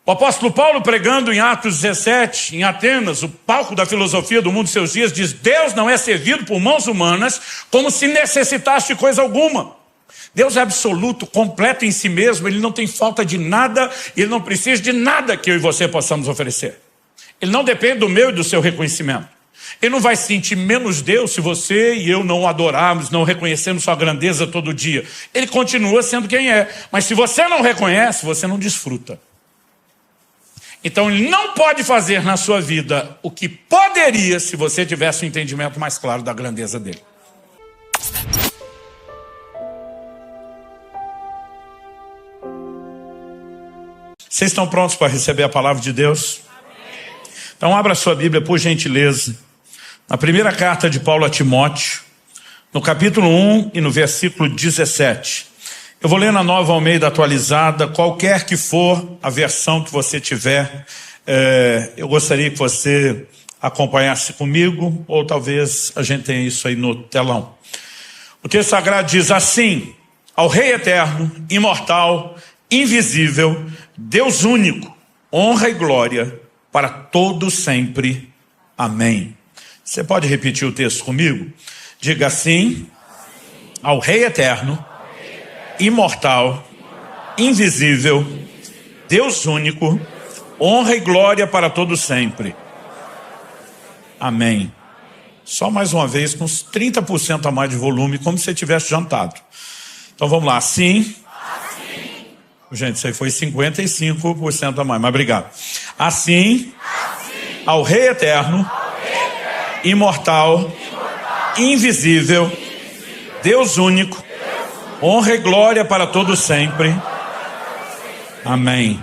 O apóstolo Paulo, pregando em Atos 17, em Atenas, o palco da filosofia do mundo de seus dias, diz: Deus não é servido por mãos humanas como se necessitasse de coisa alguma. Deus é absoluto, completo em si mesmo, Ele não tem falta de nada, Ele não precisa de nada que eu e você possamos oferecer. Ele não depende do meu e do seu reconhecimento. Ele não vai se sentir menos Deus se você e eu não o adorarmos, não reconhecemos sua grandeza todo dia. Ele continua sendo quem é, mas se você não reconhece, você não desfruta. Então Ele não pode fazer na sua vida o que poderia se você tivesse um entendimento mais claro da grandeza dele. Vocês estão prontos para receber a palavra de Deus? Então abra sua Bíblia, por gentileza, na primeira carta de Paulo a Timóteo, no capítulo 1 e no versículo 17. Eu vou ler na Nova Almeida atualizada, qualquer que for a versão que você tiver, eu gostaria que você acompanhasse comigo, ou talvez a gente tenha isso aí no telão. O texto sagrado diz assim: ao Rei eterno, imortal, invisível, Deus único, honra e glória para todos sempre. Amém. Você pode repetir o texto comigo? Diga assim: ao Rei eterno, imortal, invisível, Deus único, honra e glória para todos sempre. Amém. Só mais uma vez, com uns 30% a mais de volume, como se você tivesse jantado. Então vamos lá. Assim. Gente, isso aí foi 55% a mais, mas obrigado. Assim, ao Rei eterno, imortal, invisível, Deus único, honra e glória para todos sempre. Amém.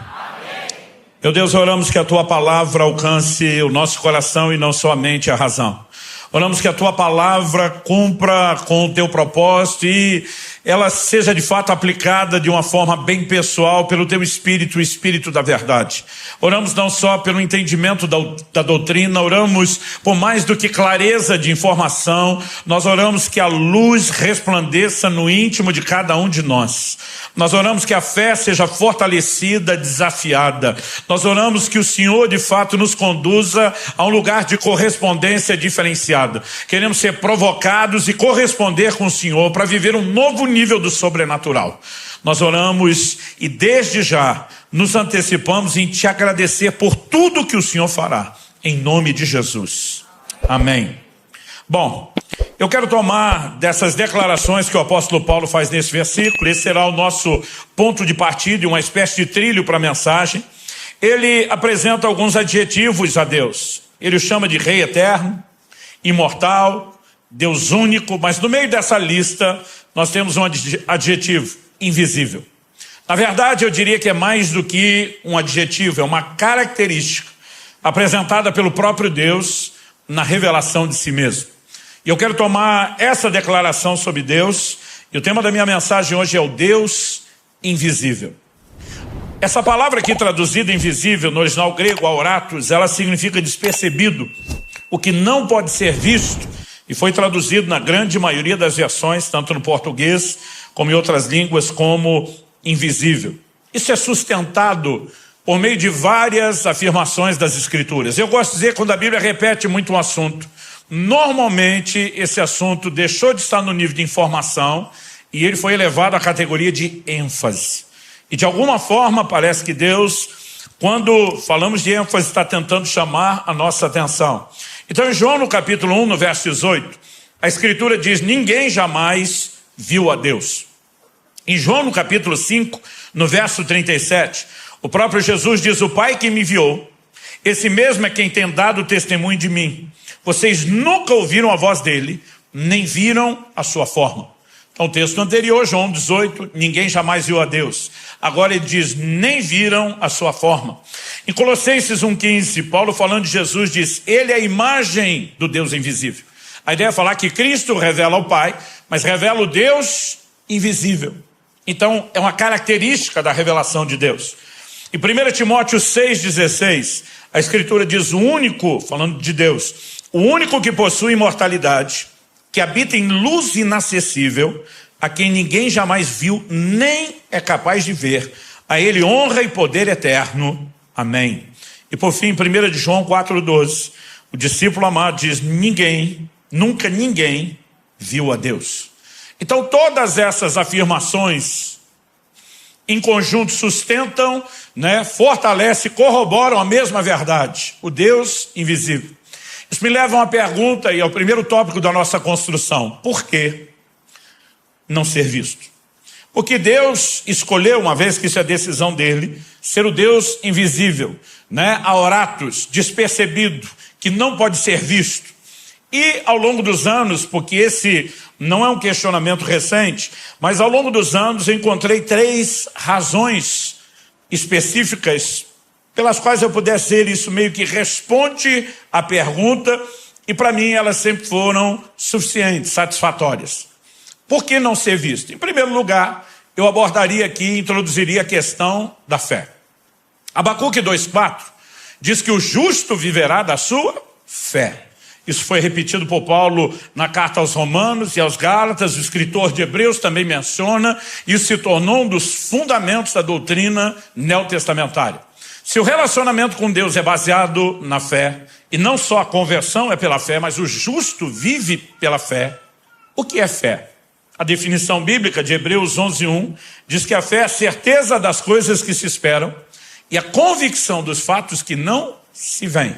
Meu Deus, oramos que a Tua palavra alcance o nosso coração e não somente a razão. Oramos que a Tua palavra cumpra com o Teu propósito e ela seja de fato aplicada de uma forma bem pessoal pelo Teu Espírito, o Espírito da verdade. Oramos não só pelo entendimento da doutrina, oramos por mais do que clareza de informação, nós oramos que a luz resplandeça no íntimo de cada um de nós. Nós oramos que a fé seja fortalecida, desafiada. Nós oramos que o Senhor de fato nos conduza a um lugar de correspondência diferenciada. Queremos ser provocados e corresponder com o Senhor para viver um novo nível do sobrenatural. Nós oramos e desde já nos antecipamos em Te agradecer por tudo que o Senhor fará, em nome de Jesus. Amém. Bom, eu quero tomar dessas declarações que o apóstolo Paulo faz nesse versículo. Esse será o nosso ponto de partida, uma espécie de trilho para a mensagem. Ele apresenta alguns adjetivos a Deus. Ele o chama de Rei eterno, imortal, Deus único, mas no meio dessa lista nós temos um adjetivo: invisível. Na verdade, eu diria que é mais do que um adjetivo, é uma característica apresentada pelo próprio Deus na revelação de si mesmo. E eu quero tomar essa declaração sobre Deus, e o tema da minha mensagem hoje é o Deus invisível. Essa palavra aqui traduzida invisível, no original grego, auratos, ela significa despercebido, o que não pode ser visto, e foi traduzido na grande maioria das versões, tanto no português como em outras línguas, como invisível. Isso é sustentado por meio de várias afirmações das Escrituras. Eu gosto de dizer, quando a Bíblia repete muito um assunto, normalmente esse assunto deixou de estar no nível de informação e ele foi elevado à categoria de ênfase. E de alguma forma parece que Deus, quando falamos de ênfase, está tentando chamar a nossa atenção. Então em João no capítulo 1, no verso 18, a Escritura diz: ninguém jamais viu a Deus. Em João no capítulo 5, no verso 37, o próprio Jesus diz: o Pai que me enviou, esse mesmo é quem tem dado testemunho de mim. Vocês nunca ouviram a voz dele, nem viram a sua forma. Então o texto anterior, João 18, ninguém jamais viu a Deus. Agora ele diz: nem viram a sua forma. Em Colossenses 1,15, Paulo, falando de Jesus, diz: ele é a imagem do Deus invisível. A ideia é falar que Cristo revela o Pai, mas revela o Deus invisível. Então é uma característica da revelação de Deus. Em 1 Timóteo 6,16, a Escritura diz: o único, falando de Deus, o único que possui imortalidade, que habita em luz inacessível, a quem ninguém jamais viu, nem é capaz de ver, a ele honra e poder eterno. Amém. E por fim, 1 João 4,12, o discípulo amado diz: nunca ninguém viu a Deus. Então todas essas afirmações em conjunto sustentam, fortalecem, corroboram a mesma verdade, o Deus invisível. Isso me leva a uma pergunta, e é o primeiro tópico da nossa construção: por que não ser visto? Porque Deus escolheu, uma vez que isso é decisão dele, ser o Deus invisível, aoratus, despercebido, que não pode ser visto. E ao longo dos anos, porque esse não é um questionamento recente, mas ao longo dos anos eu encontrei 3 razões específicas pelas quais eu pudesse dizer isso meio que responde à pergunta, e para mim elas sempre foram suficientes, satisfatórias. Por que não ser visto? Em primeiro lugar, eu abordaria aqui, introduziria a questão da fé. Abacuque 2,4 diz que o justo viverá da sua fé. Isso foi repetido por Paulo na carta aos Romanos e aos Gálatas. O escritor de Hebreus também menciona. Isso se tornou um dos fundamentos da doutrina neotestamentária. Se o relacionamento com Deus é baseado na fé, e não só a conversão é pela fé, mas o justo vive pela fé, o que é fé? A definição bíblica de Hebreus 11:1 diz que a fé é a certeza das coisas que se esperam e a convicção dos fatos que não se veem.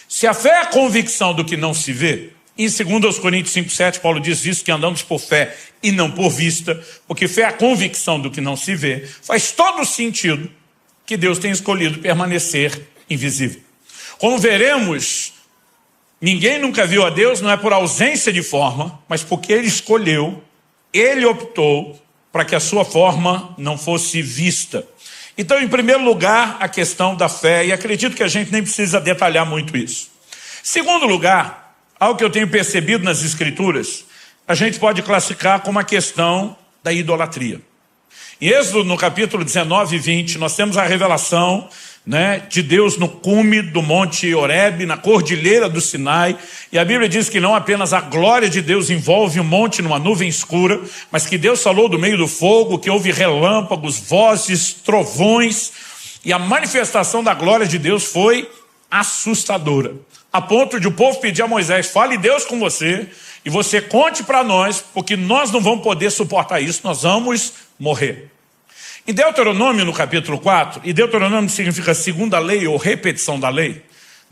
Se a fé é a convicção do que não se vê, em 2 Coríntios 5,7, Paulo diz isso, que andamos por fé e não por vista, porque fé é a convicção do que não se vê, faz todo sentido que Deus tem escolhido permanecer invisível. Como veremos, ninguém nunca viu a Deus, não é por ausência de forma, mas porque Ele escolheu, Ele optou para que a sua forma não fosse vista. Então, em primeiro lugar, a questão da fé, e acredito que a gente nem precisa detalhar muito isso. Segundo lugar, algo que eu tenho percebido nas Escrituras, a gente pode classificar como a questão da idolatria. Em Êxodo, no capítulo 19 e 20, nós temos a revelação de Deus no cume do monte Horebe, na cordilheira do Sinai, e a Bíblia diz que não apenas a glória de Deus envolve o monte numa nuvem escura, mas que Deus falou do meio do fogo, que houve relâmpagos, vozes, trovões, e a manifestação da glória de Deus foi assustadora, a ponto de o povo pedir a Moisés: fale Deus com você, e você conte para nós, porque nós não vamos poder suportar isso, nós vamos morrer. Em Deuteronômio, no capítulo 4, e Deuteronômio significa segunda lei ou repetição da lei,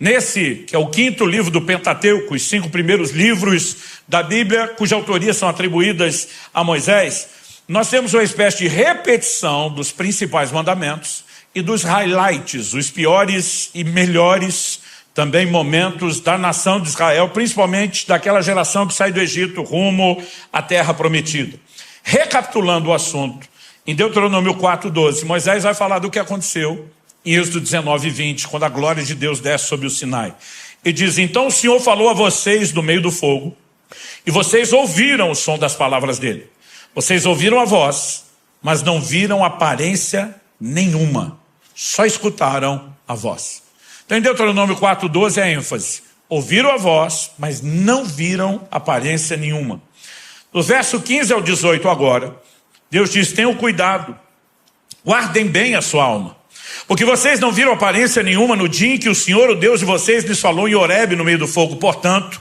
nesse, que é o 5º livro do Pentateuco, os 5 primeiros livros da Bíblia, cuja autoria são atribuídas a Moisés, nós temos uma espécie de repetição dos principais mandamentos e dos highlights, os piores e melhores também momentos da nação de Israel, principalmente daquela geração que sai do Egito rumo à terra prometida. Recapitulando o assunto, em Deuteronômio 4:12, Moisés vai falar do que aconteceu em Êxodo 19:20, quando a glória de Deus desce sobre o Sinai. E diz: então o Senhor falou a vocês do meio do fogo, e vocês ouviram o som das palavras dele. Vocês ouviram a voz, mas não viram aparência nenhuma. Só escutaram a voz. Então em Deuteronômio 4:12 é a ênfase. Ouviram a voz, mas não viram aparência nenhuma. Do verso 15 ao 18 agora, Deus diz: tenham cuidado, guardem bem a sua alma, porque vocês não viram aparência nenhuma no dia em que o Senhor, o Deus de vocês, lhes falou em Horebe, no meio do fogo. Portanto,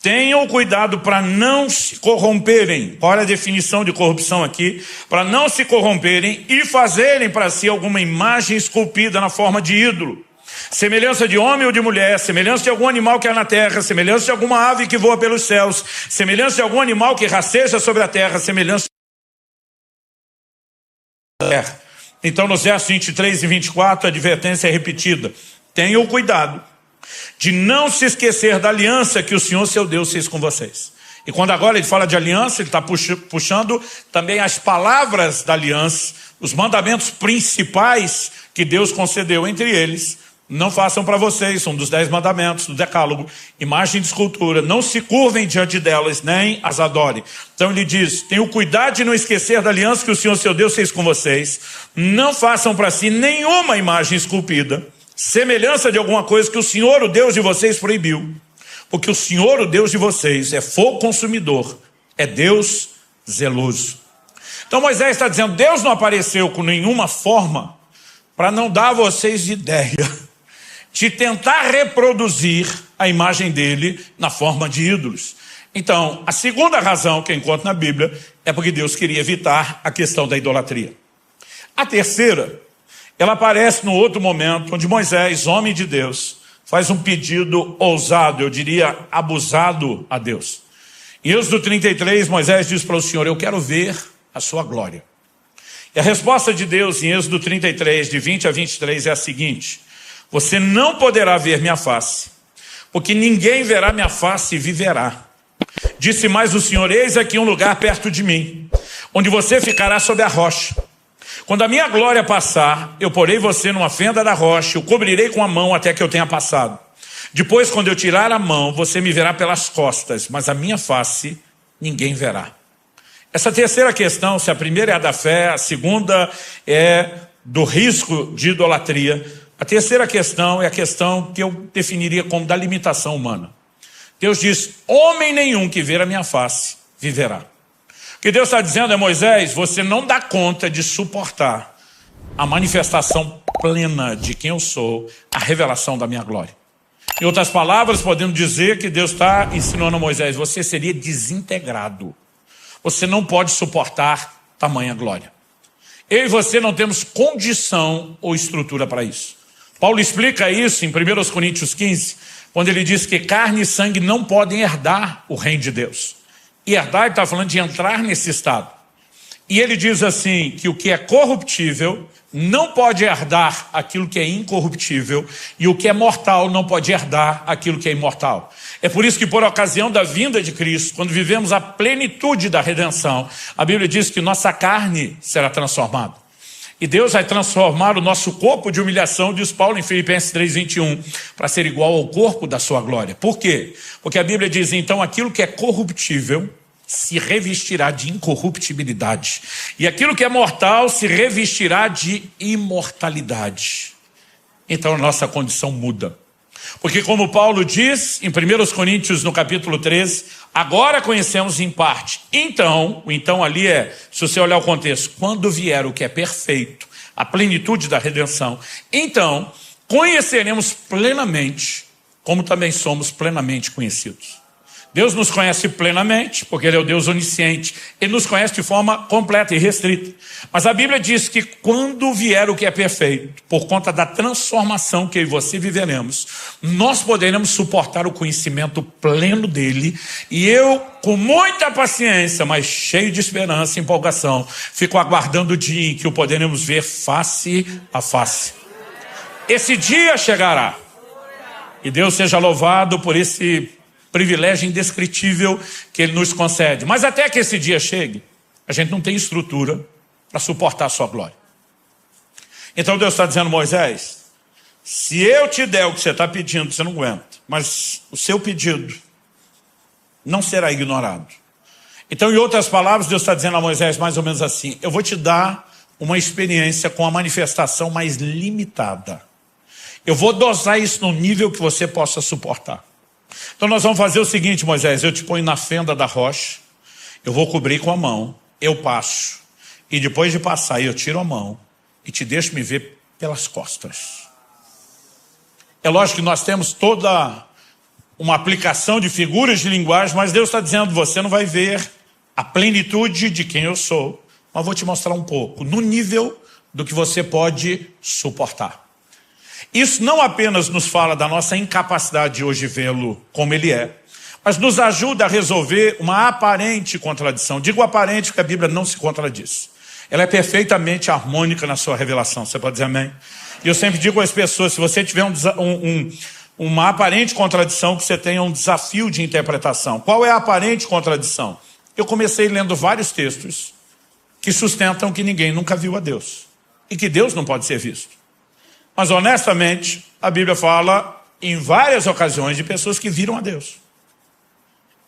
tenham cuidado para não se corromperem. Olha a definição de corrupção aqui: para não se corromperem e fazerem para si alguma imagem esculpida na forma de ídolo, semelhança de homem ou de mulher, semelhança de algum animal que há na terra, semelhança de alguma ave que voa pelos céus, semelhança de algum animal que rasteja sobre a terra, semelhança. Então nos versos 23 e 24 a advertência é repetida: tenham cuidado de não se esquecer da aliança que o Senhor seu Deus fez com vocês. E quando agora ele fala de aliança, ele está puxando também as palavras da aliança, os mandamentos principais que Deus concedeu, entre eles: não façam para vocês, um dos 10 mandamentos do decálogo, imagem de escultura, não se curvem diante delas, nem as adorem. Então ele diz: tenham cuidado de não esquecer da aliança que o Senhor seu Deus fez com vocês, não façam para si nenhuma imagem esculpida, semelhança de alguma coisa que o Senhor, o Deus de vocês, proibiu, porque o Senhor, o Deus de vocês, é fogo consumidor, é Deus zeloso. Então Moisés está dizendo: Deus não apareceu com nenhuma forma para não dar a vocês ideia de tentar reproduzir a imagem dele na forma de ídolos. Então, a segunda razão que eu encontro na Bíblia é porque Deus queria evitar a questão da idolatria. A terceira, ela aparece no outro momento, onde Moisés, homem de Deus, faz um pedido ousado, eu diria abusado a Deus. Em Êxodo 33, Moisés diz para o Senhor: eu quero ver a sua glória. E a resposta de Deus em Êxodo 33, de 20 a 23, é a seguinte: você não poderá ver minha face, porque ninguém verá minha face e viverá. Disse mais o Senhor: eis aqui um lugar perto de mim, onde você ficará sob a rocha. Quando a minha glória passar, eu porei você numa fenda da rocha, eu cobrirei com a mão até que eu tenha passado. Depois, quando eu tirar a mão, você me verá pelas costas, mas a minha face ninguém verá. Essa terceira questão, se a primeira é a da fé, a segunda é do risco de idolatria, a terceira questão é a questão que eu definiria como da limitação humana. Deus diz: homem nenhum que ver a minha face viverá. O que Deus está dizendo é: Moisés, você não dá conta de suportar a manifestação plena de quem eu sou, a revelação da minha glória. Em outras palavras, podemos dizer que Deus está ensinando a Moisés: você seria desintegrado. Você não pode suportar tamanha glória. Eu e você não temos condição ou estrutura para isso. Paulo explica isso em 1 Coríntios 15, quando ele diz que carne e sangue não podem herdar o reino de Deus. E herdar, ele está falando de entrar nesse estado. E ele diz assim, que o que é corruptível não pode herdar aquilo que é incorruptível, e o que é mortal não pode herdar aquilo que é imortal. É por isso que, por ocasião da vinda de Cristo, quando vivemos a plenitude da redenção, a Bíblia diz que nossa carne será transformada. E Deus vai transformar o nosso corpo de humilhação, diz Paulo em Filipenses 3:21, para ser igual ao corpo da sua glória. Por quê? Porque a Bíblia diz: então aquilo que é corruptível se revestirá de incorruptibilidade, e aquilo que é mortal se revestirá de imortalidade. Então a nossa condição muda. Porque, como Paulo diz em 1 Coríntios, no capítulo 13, agora conhecemos em parte. Então, o então ali é, se você olhar o contexto, quando vier o que é perfeito, a plenitude da redenção, então conheceremos plenamente, como também somos plenamente conhecidos. Deus nos conhece plenamente, porque Ele é o Deus onisciente. Ele nos conhece de forma completa e restrita. Mas a Bíblia diz que quando vier o que é perfeito, por conta da transformação que eu e você viveremos, nós poderemos suportar o conhecimento pleno dEle. E eu, com muita paciência, mas cheio de esperança e empolgação, fico aguardando o dia em que o poderemos ver face a face. Esse dia chegará. E Deus seja louvado por esse privilégio indescritível que Ele nos concede. Mas até que esse dia chegue, a gente não tem estrutura para suportar a sua glória. Então Deus está dizendo: Moisés, se eu te der o que você está pedindo, você não aguenta, mas o seu pedido não será ignorado. Então, em outras palavras, Deus está dizendo a Moisés mais ou menos assim: eu vou te dar uma experiência com a manifestação mais limitada. Eu vou dosar isso no nível que você possa suportar. Então nós vamos fazer o seguinte, Moisés: eu te ponho na fenda da rocha, eu vou cobrir com a mão, eu passo, e depois de passar eu tiro a mão e te deixo me ver pelas costas. É lógico que nós temos toda uma aplicação de figuras de linguagem, mas Deus está dizendo: você não vai ver a plenitude de quem eu sou, mas vou te mostrar um pouco, no nível do que você pode suportar. Isso não apenas nos fala da nossa incapacidade de hoje vê-lo como Ele é, mas nos ajuda a resolver uma aparente contradição. Digo aparente porque a Bíblia não se contradiz. Ela é perfeitamente harmônica na sua revelação. Você pode dizer amém? E eu sempre digo às pessoas: se você tiver uma aparente contradição, que você tenha um desafio de interpretação. Qual é a aparente contradição? Eu comecei lendo vários textos que sustentam que ninguém nunca viu a Deus e que Deus não pode ser visto. Mas honestamente, a Bíblia fala em várias ocasiões de pessoas que viram a Deus.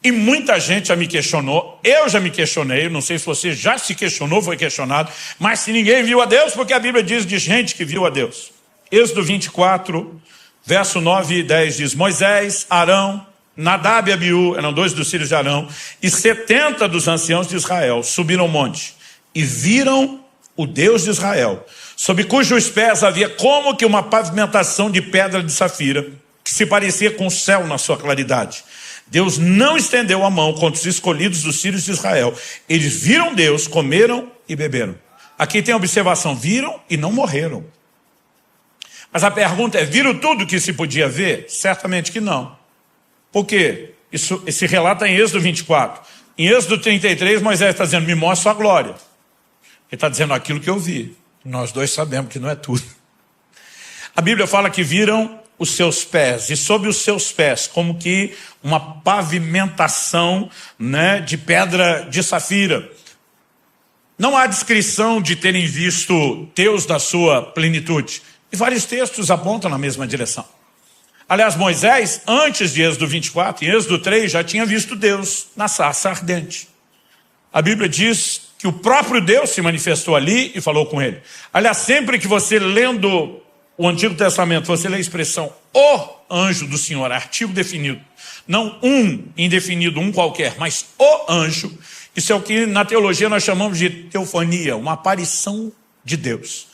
E muita gente já me questionou, eu já me questionei, não sei se você já se questionou, foi questionado, mas se ninguém viu a Deus, porque a Bíblia diz de gente que viu a Deus. Êxodo 24, verso 9 e 10 diz: Moisés, Arão, Nadab e Abiú, eram 2 dos filhos de Arão, e 70 dos anciãos de Israel subiram ao monte e viram o Deus de Israel. sob cujos pés havia como que uma pavimentação de pedra de safira, que se parecia com o céu na sua claridade. Deus não estendeu a mão contra os escolhidos dos filhos de Israel. Eles viram Deus, comeram e beberam. Aqui tem a observação, viram e não morreram. Mas a pergunta é, viram tudo que se podia ver? Certamente que não. Por quê? Esse relato é em Êxodo 24. Em Êxodo 33, Moisés está dizendo, me mostra sua glória. Ele está dizendo aquilo que eu vi. Nós dois sabemos que não é tudo. A Bíblia fala que viram os seus pés, e sob os seus pés, como que uma pavimentação, né, de pedra de safira. Não há descrição de terem visto Deus da sua plenitude. E vários textos apontam na mesma direção. Aliás, Moisés, antes de Êxodo 24, em Êxodo 3, já tinha visto Deus na sarça ardente. A Bíblia diz que o próprio Deus se manifestou ali e falou com ele. Aliás, sempre que você lendo o Antigo Testamento, você lê a expressão o anjo do Senhor, artigo definido. Não um indefinido, um qualquer, mas o anjo. Isso é o que na teologia nós chamamos de teofania, uma aparição de Deus.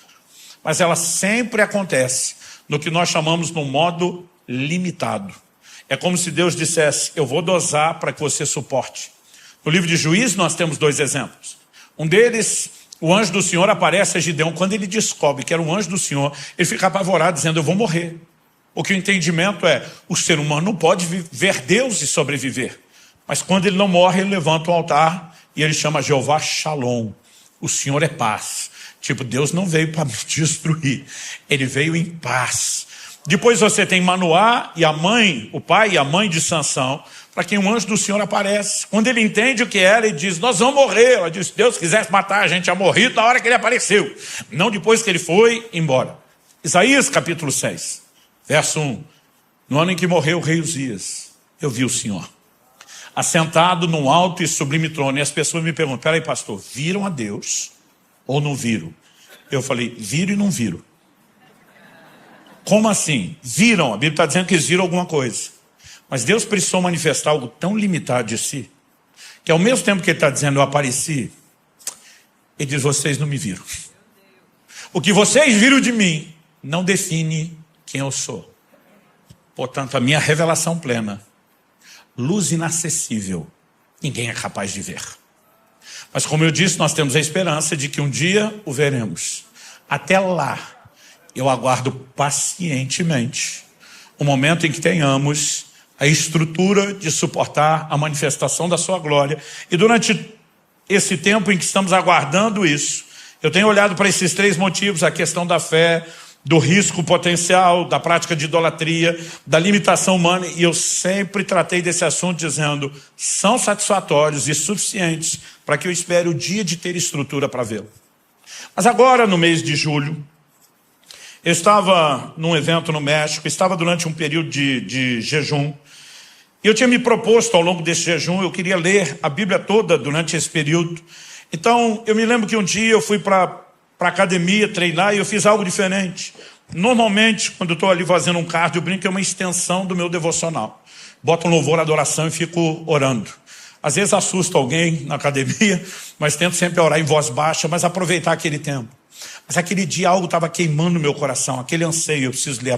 Mas ela sempre acontece no que nós chamamos no modo limitado. É como se Deus dissesse, eu vou dosar para que você suporte. No livro de Juízes nós temos dois exemplos. Um deles, o anjo do Senhor aparece a Gideão. Quando ele descobre que era um anjo do Senhor, ele fica apavorado, dizendo, eu vou morrer. Porque o entendimento é, o ser humano não pode ver Deus e sobreviver. Mas quando ele não morre, ele levanta o altar e ele chama Jeová Shalom. O Senhor é paz. Tipo, Deus não veio para me destruir. Ele veio em paz. Depois você tem Manoá e a mãe, o pai e a mãe de Sansão, para quem um anjo do Senhor aparece. Quando ele entende o que era, ele diz, nós vamos morrer. Ela diz, se Deus quisesse matar, a gente tinha morrido na hora que ele apareceu. Não depois que ele foi embora. Isaías capítulo 6, verso 1. No ano em que morreu o rei Uzias, eu vi o Senhor assentado num alto e sublime trono. E as pessoas me perguntam, peraí pastor, viram a Deus ou não viram? Eu falei, viram e não viram. Como assim? Viram, a Bíblia está dizendo que eles viram alguma coisa. Mas Deus precisou manifestar algo tão limitado de si, que ao mesmo tempo que ele está dizendo, eu apareci, ele diz, vocês não me viram. O que vocês viram de mim não define quem eu sou. Portanto, a minha revelação plena, luz inacessível, ninguém é capaz de ver. Mas como eu disse, nós temos a esperança de que um dia o veremos. Até lá, eu aguardo pacientemente o momento em que tenhamos a estrutura de suportar a manifestação da sua glória. E durante esse tempo em que estamos aguardando isso, eu tenho olhado para esses três motivos, a questão da fé, do risco potencial, da prática de idolatria, da limitação humana, e eu sempre tratei desse assunto dizendo, são satisfatórios e suficientes para que eu espere o dia de ter estrutura para vê-lo. Mas agora, no mês de julho, eu estava num evento no México, estava durante um período de jejum, e eu tinha me proposto ao longo desse jejum, eu queria ler a Bíblia toda durante esse período. Então, eu me lembro que um dia eu fui para a academia treinar e eu fiz algo diferente. Normalmente, quando eu estou ali fazendo um cardio, eu brinco que é uma extensão do meu devocional. Boto um louvor, adoração e fico orando. Às vezes assusto alguém na academia, mas tento sempre orar em voz baixa, mas aproveitar aquele tempo. Mas aquele dia algo estava queimando no meu coração, aquele anseio, eu preciso ler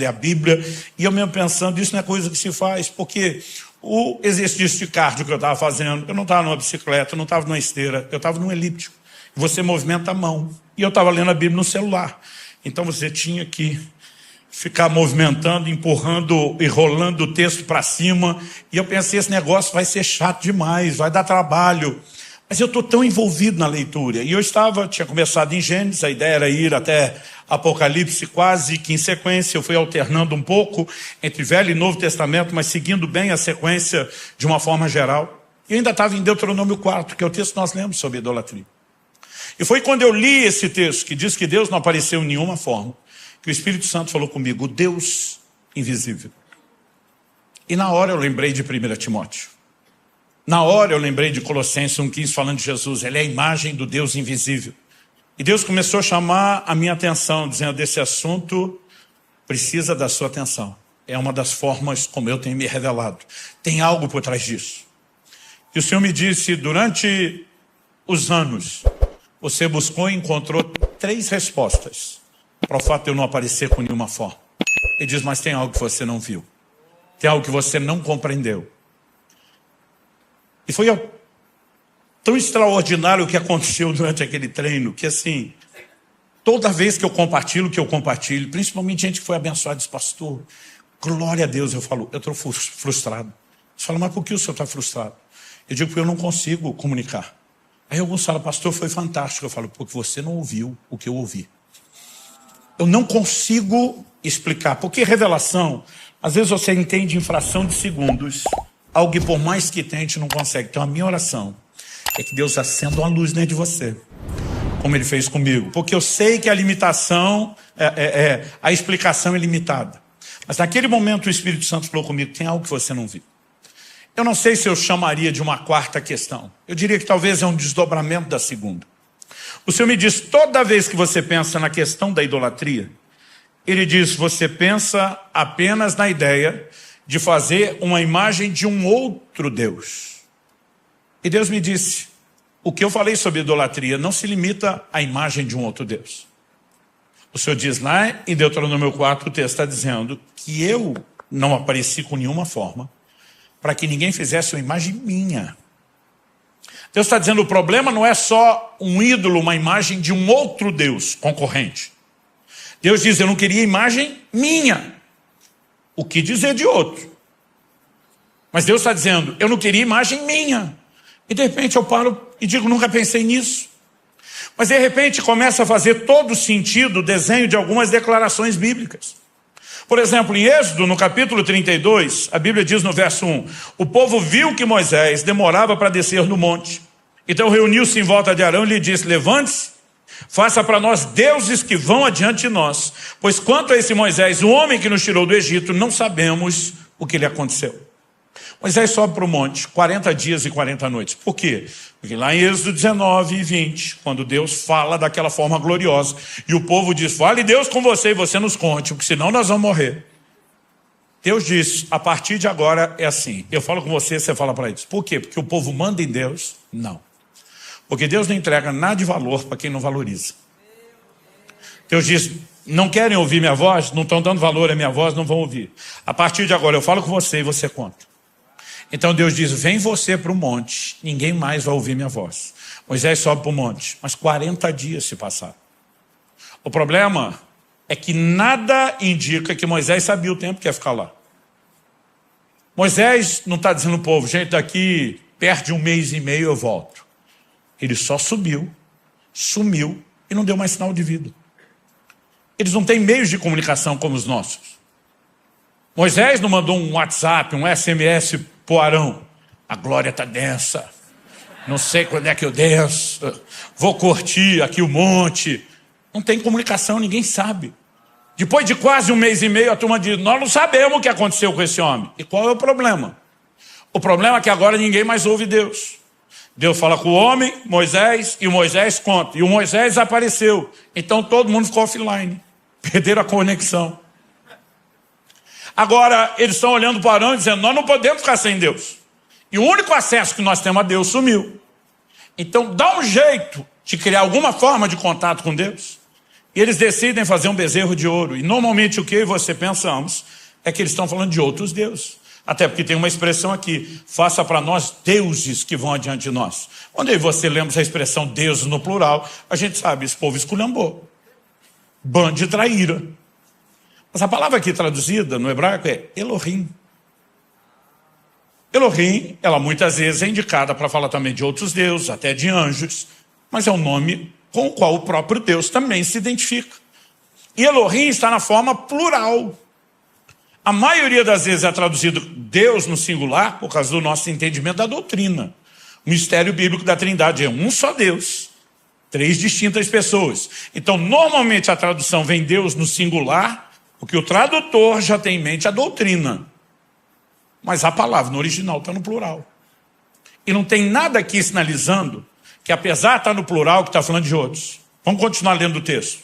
a Bíblia, e eu mesmo pensando, isso não é coisa que se faz, porque o exercício de cardio que eu estava fazendo, eu não estava numa bicicleta, eu não estava numa esteira, eu estava num elíptico. Você movimenta a mão. E eu estava lendo a Bíblia no celular. Então você tinha que ficar movimentando, empurrando e rolando o texto para cima. E eu pensei, esse negócio vai ser chato demais, vai dar trabalho. Mas eu estou tão envolvido na leitura. E eu tinha começado em Gênesis, a ideia era ir até Apocalipse, quase que em sequência. Eu fui alternando um pouco entre Velho e Novo Testamento, mas seguindo bem a sequência de uma forma geral. E eu ainda estava em Deuteronômio 4, que é o texto que nós lemos sobre idolatria. E foi quando eu li esse texto, que diz que Deus não apareceu em nenhuma forma, que o Espírito Santo falou comigo, o Deus invisível. E na hora eu lembrei de 1 Timóteo. Na hora eu lembrei de Colossenses 1,15 falando de Jesus. Ele é a imagem do Deus invisível. E Deus começou a chamar a minha atenção, dizendo, desse assunto precisa da sua atenção. É uma das formas como eu tenho me revelado. Tem algo por trás disso. E o Senhor me disse, durante os anos, você buscou e encontrou 3 respostas para o fato de eu não aparecer com nenhuma forma. Ele diz, mas tem algo que você não viu. Tem algo que você não compreendeu. E foi tão extraordinário o que aconteceu durante aquele treino, que assim, toda vez que eu compartilho o que eu compartilho, principalmente gente que foi abençoada, diz, pastor, glória a Deus, eu falo, eu estou frustrado. Você fala, mas por que o senhor está frustrado? Eu digo, porque eu não consigo comunicar. Aí alguns falam, pastor, foi fantástico. Eu falo, porque você não ouviu o que eu ouvi. Eu não consigo explicar, porque revelação, às vezes você entende em fração de segundos, algo que por mais que tente não consegue. Então a minha oração é que Deus acenda uma luz dentro de você, como Ele fez comigo, porque eu sei que a limitação, a explicação é limitada. Mas naquele momento o Espírito Santo falou comigo, tem algo que você não viu. Eu não sei se eu chamaria de uma 4ª questão. Eu diria que talvez é um desdobramento da 2ª. O Senhor me diz, toda vez que você pensa na questão da idolatria, Ele diz, você pensa apenas na ideia de fazer uma imagem de um outro Deus. E Deus me disse, o que eu falei sobre idolatria não se limita à imagem de um outro Deus. O Senhor diz lá em Deuteronômio 4, o texto está dizendo que eu não apareci com nenhuma forma para que ninguém fizesse uma imagem minha. Deus está dizendo, o problema não é só um ídolo, uma imagem de um outro Deus concorrente. Deus diz, eu não queria imagem minha. O que dizer de outro? Mas Deus está dizendo, eu não queria imagem minha. E de repente eu paro e digo, nunca pensei nisso. Mas de repente começa a fazer todo sentido o desenho de algumas declarações bíblicas. Por exemplo, em Êxodo, no capítulo 32, a Bíblia diz no verso 1, o povo viu que Moisés demorava para descer no monte. Então reuniu-se em volta de Arão e lhe disse, levante-se, faça para nós deuses que vão adiante de nós. Pois quanto a esse Moisés, o homem que nos tirou do Egito, não sabemos o que lhe aconteceu. Moisés sobe para o monte, 40 dias e 40 noites. Por quê? Porque lá em Êxodo 19 e 20, quando Deus fala daquela forma gloriosa, e o povo diz, fale Deus com você e você nos conte, porque senão nós vamos morrer. Deus diz, a partir de agora é assim. Eu falo com você, você fala para eles. Por quê? Porque o povo manda em Deus? Não. Porque Deus não entrega nada de valor para quem não valoriza. Deus diz, não querem ouvir minha voz? Não estão dando valor à minha voz, não vão ouvir. A partir de agora eu falo com você e você conta. Então Deus diz, vem você para o monte, ninguém mais vai ouvir minha voz. Moisés sobe para o monte, mas 40 dias se passaram. O problema é que nada indica que Moisés sabia o tempo que ia ficar lá. Moisés não está dizendo ao povo, gente, daqui perto de 1 mês e meio eu volto. Ele só subiu, sumiu e não deu mais sinal de vida. Eles não têm meios de comunicação como os nossos. Moisés não mandou um WhatsApp, um SMS para o Arão. A glória está densa. Não sei quando é que eu desço. Vou curtir aqui o monte. Não tem comunicação, ninguém sabe. Depois de quase 1 mês e meio, a turma diz, nós não sabemos o que aconteceu com esse homem. E qual é o problema? O problema é que agora ninguém mais ouve Deus. Deus fala com o homem, Moisés, e o Moisés conta. E o Moisés apareceu. Então todo mundo ficou offline. Perderam a conexão. Agora, eles estão olhando para Arão e dizendo, nós não podemos ficar sem Deus. E o único acesso que nós temos a Deus sumiu. Então, dá um jeito de criar alguma forma de contato com Deus. E eles decidem fazer um bezerro de ouro. E normalmente o que eu e você pensamos é que eles estão falando de outros deuses. Até porque tem uma expressão aqui, faça para nós deuses que vão adiante de nós. Quando eu e você lemos a expressão deuses no plural, a gente sabe, esse povo esculhambou. Bando de traíra. Mas a palavra aqui traduzida no hebraico é Elohim. Elohim, ela muitas vezes é indicada para falar também de outros deuses, até de anjos, mas é um nome com o qual o próprio Deus também se identifica. E Elohim está na forma plural. A maioria das vezes é traduzido Deus no singular por causa do nosso entendimento da doutrina. O mistério bíblico da Trindade é um só Deus, 3 distintas pessoas. Então, normalmente a tradução vem Deus no singular, porque o tradutor já tem em mente a doutrina. Mas a palavra no original está no plural. E não tem nada aqui sinalizando que apesar de estar no plural, que está falando de outros. Vamos continuar lendo o texto.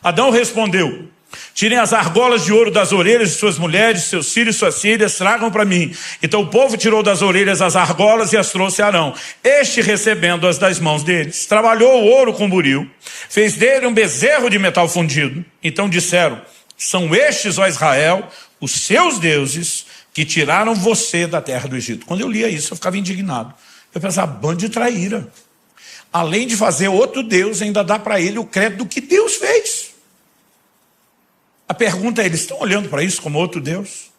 Adão respondeu, Tirem as argolas de ouro das orelhas de suas mulheres, seus filhos e suas filhas, tragam para mim. Então o povo tirou das orelhas as argolas e as trouxe a Arão. Este, recebendo-as das mãos deles, trabalhou o ouro com buril, fez dele um bezerro de metal fundido. Então disseram: são estes, ó Israel, os seus deuses que tiraram você da terra do Egito. Quando eu lia isso, eu ficava indignado. Eu pensava, bando de traíra. Além de fazer outro Deus, ainda dá para ele o crédito do que Deus fez. A pergunta é, eles estão olhando para isso como outro Deus?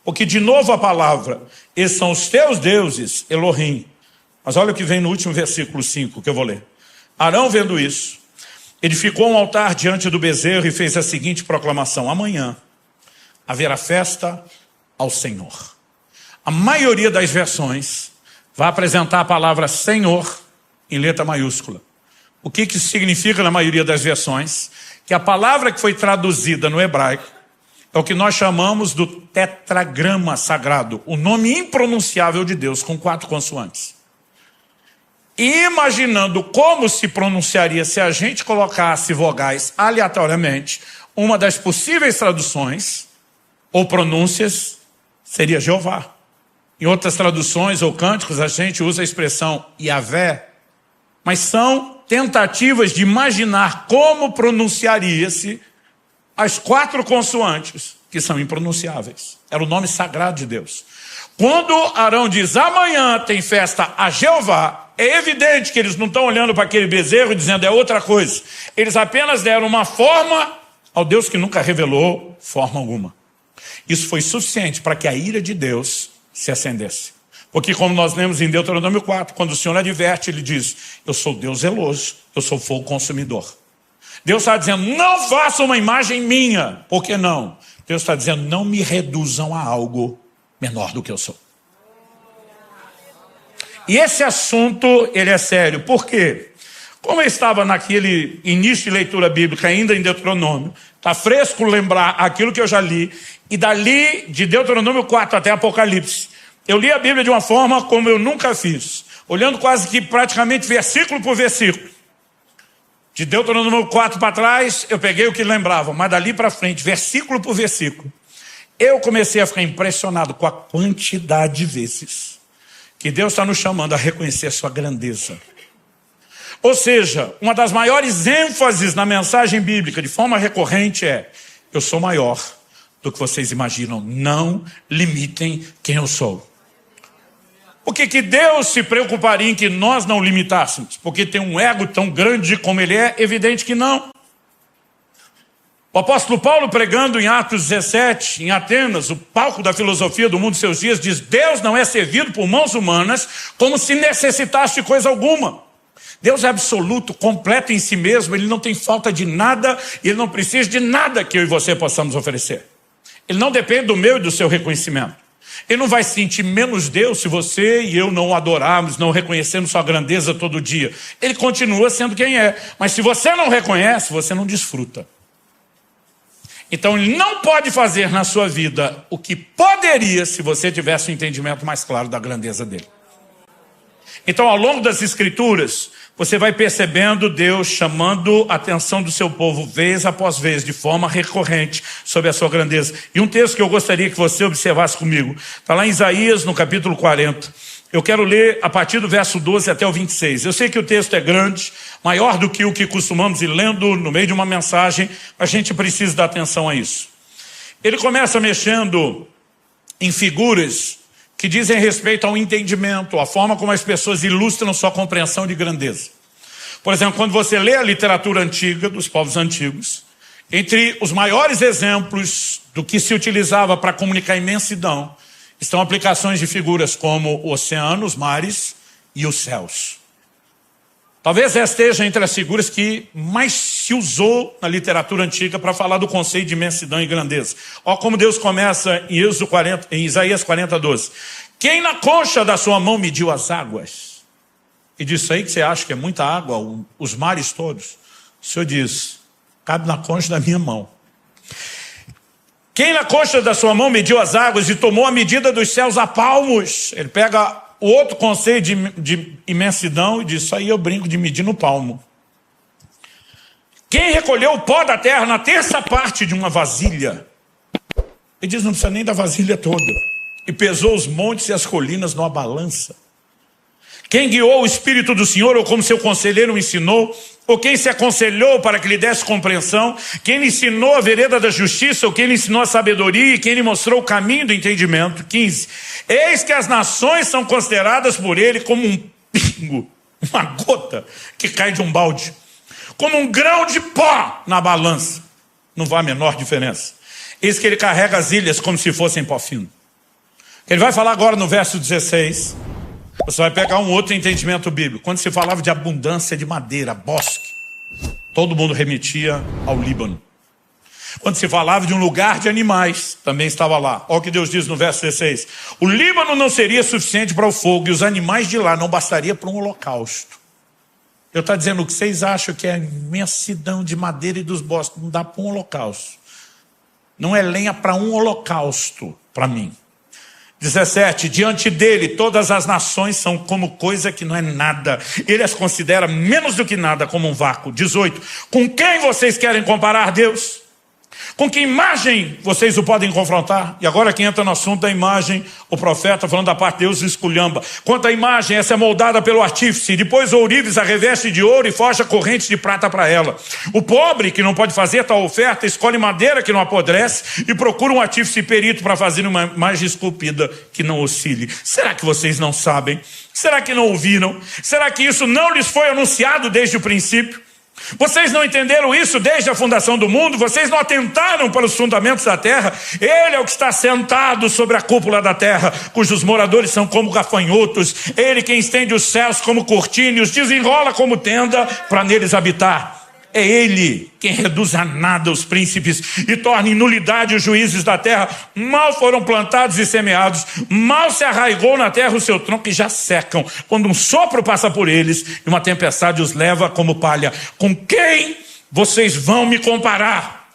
Porque, de novo, a palavra, esses são os teus deuses, Elohim. Mas olha o que vem no último versículo 5, que eu vou ler. Arão, vendo isso, edificou um altar diante do bezerro e fez a seguinte proclamação: amanhã haverá festa ao Senhor. A maioria das versões vai apresentar a palavra Senhor em letra maiúscula. O que isso significa na maioria das versões? Que a palavra que foi traduzida no hebraico é o que nós chamamos do tetragrama sagrado, o nome impronunciável de Deus, com 4 consoantes. Imaginando como se pronunciaria se a gente colocasse vogais aleatoriamente, uma das possíveis traduções ou pronúncias seria Jeová. Em outras traduções ou cânticos a gente usa a expressão Yahvé, mas são tentativas de imaginar como pronunciaria-se as 4 consoantes que são impronunciáveis. Era o nome sagrado de Deus. Quando Arão diz, amanhã tem festa a Jeová, é evidente que eles não estão olhando para aquele bezerro dizendo é outra coisa. Eles apenas deram uma forma ao Deus que nunca revelou forma alguma. Isso foi suficiente para que a ira de Deus se acendesse. Porque, como nós lemos em Deuteronômio 4, quando o Senhor adverte, ele diz, eu sou Deus zeloso, eu sou fogo consumidor. Deus está dizendo, não faça uma imagem minha. Por que não? Deus está dizendo, não me reduzam a algo menor do que eu sou. E esse assunto, ele é sério. Por quê? Como eu estava naquele início de leitura bíblica, ainda em Deuteronômio, está fresco lembrar aquilo que eu já li, e dali, de Deuteronômio 4 até Apocalipse, eu li a Bíblia de uma forma como eu nunca fiz, olhando quase que praticamente versículo por versículo. De Deuteronômio 4 para trás, eu peguei o que lembrava, mas dali para frente, versículo por versículo, eu comecei a ficar impressionado com a quantidade de vezes que Deus está nos chamando a reconhecer a sua grandeza. Ou seja, uma das maiores ênfases na mensagem bíblica, de forma recorrente, é: eu sou maior do que vocês imaginam, não limitem quem eu sou. Por que Deus se preocuparia em que nós não limitássemos? Porque tem um ego tão grande como ele é? Evidente que não. O apóstolo Paulo, pregando em Atos 17, em Atenas, o palco da filosofia do mundo de seus dias, diz: Deus não é servido por mãos humanas como se necessitasse de coisa alguma. Deus é absoluto, completo em si mesmo, ele não tem falta de nada, ele não precisa de nada que eu e você possamos oferecer. Ele não depende do meu e do seu reconhecimento. Ele não vai se sentir menos Deus se você e eu não o adorarmos, não reconhecermos sua grandeza todo dia. Ele continua sendo quem é. Mas se você não reconhece, você não desfruta. Então ele não pode fazer na sua vida o que poderia se você tivesse um entendimento mais claro da grandeza dele. Então, ao longo das Escrituras, você vai percebendo Deus chamando a atenção do seu povo vez após vez, de forma recorrente, sobre a sua grandeza. E um texto que eu gostaria que você observasse comigo, está lá em Isaías, no capítulo 40. Eu quero ler a partir do verso 12 até o 26. Eu sei que o texto é grande, maior do que o que costumamos ir lendo no meio de uma mensagem, a gente precisa dar atenção a isso. Ele começa mexendo em figuras que dizem respeito ao entendimento, a forma como as pessoas ilustram sua compreensão de grandeza. Por exemplo, quando você lê a literatura antiga, dos povos antigos, entre os maiores exemplos do que se utilizava para comunicar imensidão, estão aplicações de figuras como o oceano, os mares e os céus. Talvez essa esteja entre as figuras que mais se usou na literatura antiga para falar do conceito de imensidão e grandeza. Olha como Deus começa em Isaías 40, 12. Quem na concha da sua mão mediu as águas? E disso aí que você acha que é muita água, os mares todos. O Senhor diz, cabe na concha da minha mão. Quem na concha da sua mão mediu as águas e tomou a medida dos céus a palmos? Ele pega o outro conceito de imensidão e diz, isso aí eu brinco de medir no palmo. Quem recolheu o pó da terra na terça parte de uma vasilha? Ele diz, não precisa nem da vasilha toda. E pesou os montes e as colinas numa balança. Quem guiou o Espírito do Senhor, ou como seu conselheiro o ensinou, ou quem se aconselhou para que lhe desse compreensão, quem lhe ensinou a vereda da justiça, ou quem lhe ensinou a sabedoria, e quem lhe mostrou o caminho do entendimento. 15. Eis que as nações são consideradas por ele como um pingo, uma gota que cai de um balde, como um grão de pó na balança. Não vai a menor diferença. Eis que ele carrega as ilhas como se fossem pó fino. Ele vai falar agora no verso 16. Você vai pegar um outro entendimento bíblico. Quando se falava de abundância de madeira, bosque, todo mundo remetia ao Líbano. Quando se falava de um lugar de animais, também estava lá. Olha o que Deus diz no verso 16. O Líbano não seria suficiente para o fogo, e os animais de lá não bastaria para um holocausto. Eu estou dizendo, o que vocês acham que é a imensidão de madeira e dos bosques, não dá para um holocausto. Não é lenha para um holocausto, para mim. 17, diante dele todas as nações são como coisa que não é nada. Ele as considera menos do que nada, como um vácuo. 18, com quem vocês querem comparar Deus? Com que imagem vocês o podem confrontar? E agora que entra no assunto da imagem, o profeta falando da parte de Deus esculhamba. Quanto à imagem, essa é moldada pelo artífice, depois ourives a reveste de ouro e forja corrente de prata para ela. O pobre, que não pode fazer tal oferta, escolhe madeira que não apodrece e procura um artífice perito para fazer uma imagem esculpida que não oscile. Será que vocês não sabem? Será que não ouviram? Será que isso não lhes foi anunciado desde o princípio? Vocês não entenderam isso desde a fundação do mundo? Vocês não atentaram para os fundamentos da terra? Ele é o que está sentado sobre a cúpula da terra, cujos moradores são como gafanhotos. Ele quem estende os céus como cortina e os desenrola como tenda para neles habitar. É ele quem reduz a nada os príncipes e torna em nulidade os juízes da terra. Mal foram plantados e semeados, mal se arraigou na terra o seu tronco e já secam, quando um sopro passa por eles e uma tempestade os leva como palha. Com quem vocês vão me comparar?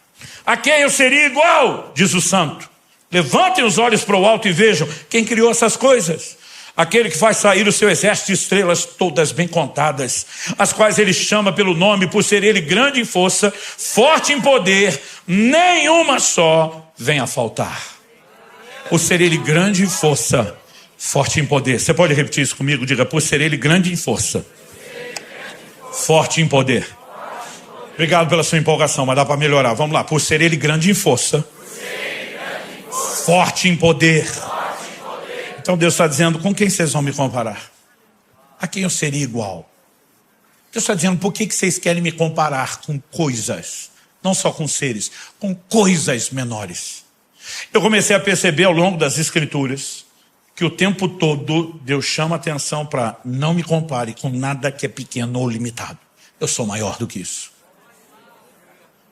A quem eu seria igual? Diz o santo. Levantem os olhos para o alto e vejam quem criou essas coisas. Aquele que faz sair o seu exército de estrelas todas bem contadas, as quais ele chama pelo nome, por ser ele grande em força, forte em poder, nenhuma só vem a faltar. Por ser ele grande em força, forte em poder. Você pode repetir isso comigo? Diga, por ser ele grande em força, forte em poder. Obrigado pela sua empolgação, mas dá para melhorar. Vamos lá, por ser ele grande em força, forte em poder. Então Deus está dizendo, com quem vocês vão me comparar? A quem eu seria igual? Deus está dizendo, por que vocês querem me comparar com coisas? Não só com seres, com coisas menores. Eu comecei a perceber ao longo das escrituras, que o tempo todo Deus chama atenção para não me compare com nada que é pequeno ou limitado. Eu sou maior do que isso.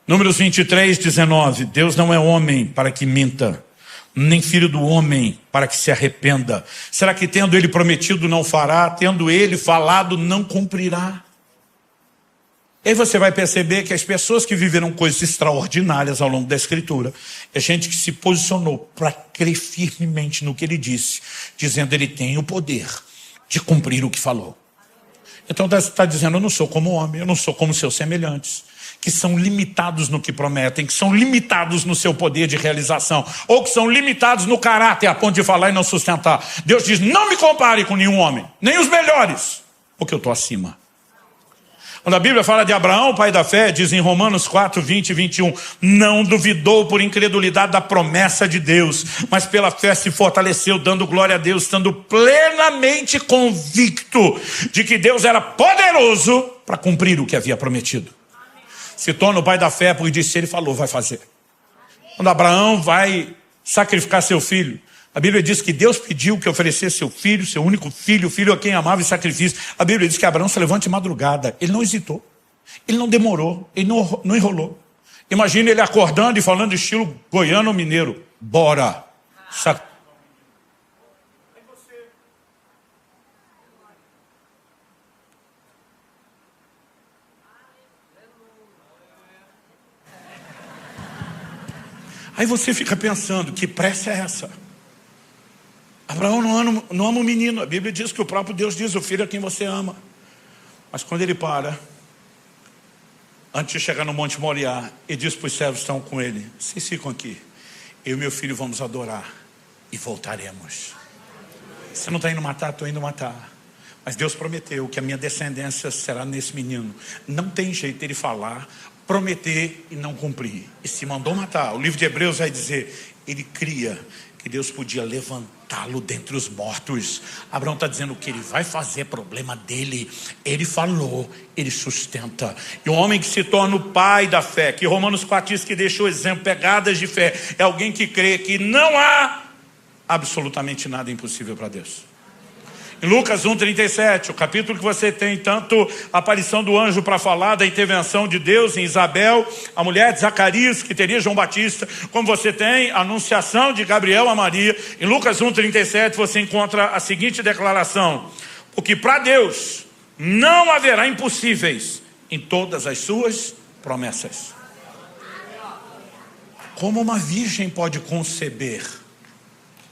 Números 23, 19, Deus não é homem para que minta, nem filho do homem para que se arrependa. Será que tendo ele prometido não fará? Tendo ele falado não cumprirá? E aí você vai perceber que as pessoas que viveram coisas extraordinárias ao longo da Escritura, é gente que se posicionou para crer firmemente no que ele disse, dizendo ele tem o poder de cumprir o que falou. Então está dizendo, eu não sou como homem, eu não sou como seus semelhantes, que são limitados no que prometem, que são limitados no seu poder de realização, ou que são limitados no caráter a ponto de falar e não sustentar. Deus diz, não me compare com nenhum homem, nem os melhores, porque eu estou acima. Quando a Bíblia fala de Abraão, pai da fé, diz em Romanos 4, 20 e 21, não duvidou por incredulidade da promessa de Deus, mas pela fé se fortaleceu, dando glória a Deus, estando plenamente convicto de que Deus era poderoso para cumprir o que havia prometido. Se torna o pai da fé, porque disse, ele falou, vai fazer. Quando Abraão vai sacrificar seu filho, a Bíblia diz que Deus pediu que oferecesse seu filho, seu único filho, o filho a quem amava em sacrifício. A Bíblia diz que Abraão se levanta de madrugada. Ele não hesitou, ele não demorou, ele não enrolou. Imagina ele acordando e falando estilo goiano ou mineiro. Bora. Aí você fica pensando, que pressa é essa? Abraão não ama o menino. A Bíblia diz que o próprio Deus diz, o filho é quem você ama. Mas quando ele para, antes de chegar no Monte Moriá, ele disse para os servos que estão com ele: vocês ficam aqui, eu e meu filho vamos adorar e voltaremos. Você não está indo matar? Estou indo matar. Mas Deus prometeu que a minha descendência será nesse menino. Não tem jeito ele falar, prometer e não cumprir. E se mandou matar. O livro de Hebreus vai dizer, ele cria que Deus podia levantá-lo dentre os mortos. Abraão está dizendo que ele vai fazer, problema dele. Ele falou, ele sustenta. E o homem que se torna o pai da fé, que Romanos 4 diz que deixou exemplo, pegadas de fé, é alguém que crê que não há absolutamente nada impossível para Deus. Em Lucas 1,37, o capítulo que você tem tanto a aparição do anjo para falar da intervenção de Deus em Isabel, a mulher de Zacarias, que teria João Batista, como você tem a anunciação de Gabriel a Maria. Em Lucas 1,37 você encontra a seguinte declaração: porque para Deus não haverá impossíveis em todas as suas promessas. Como uma virgem pode conceber?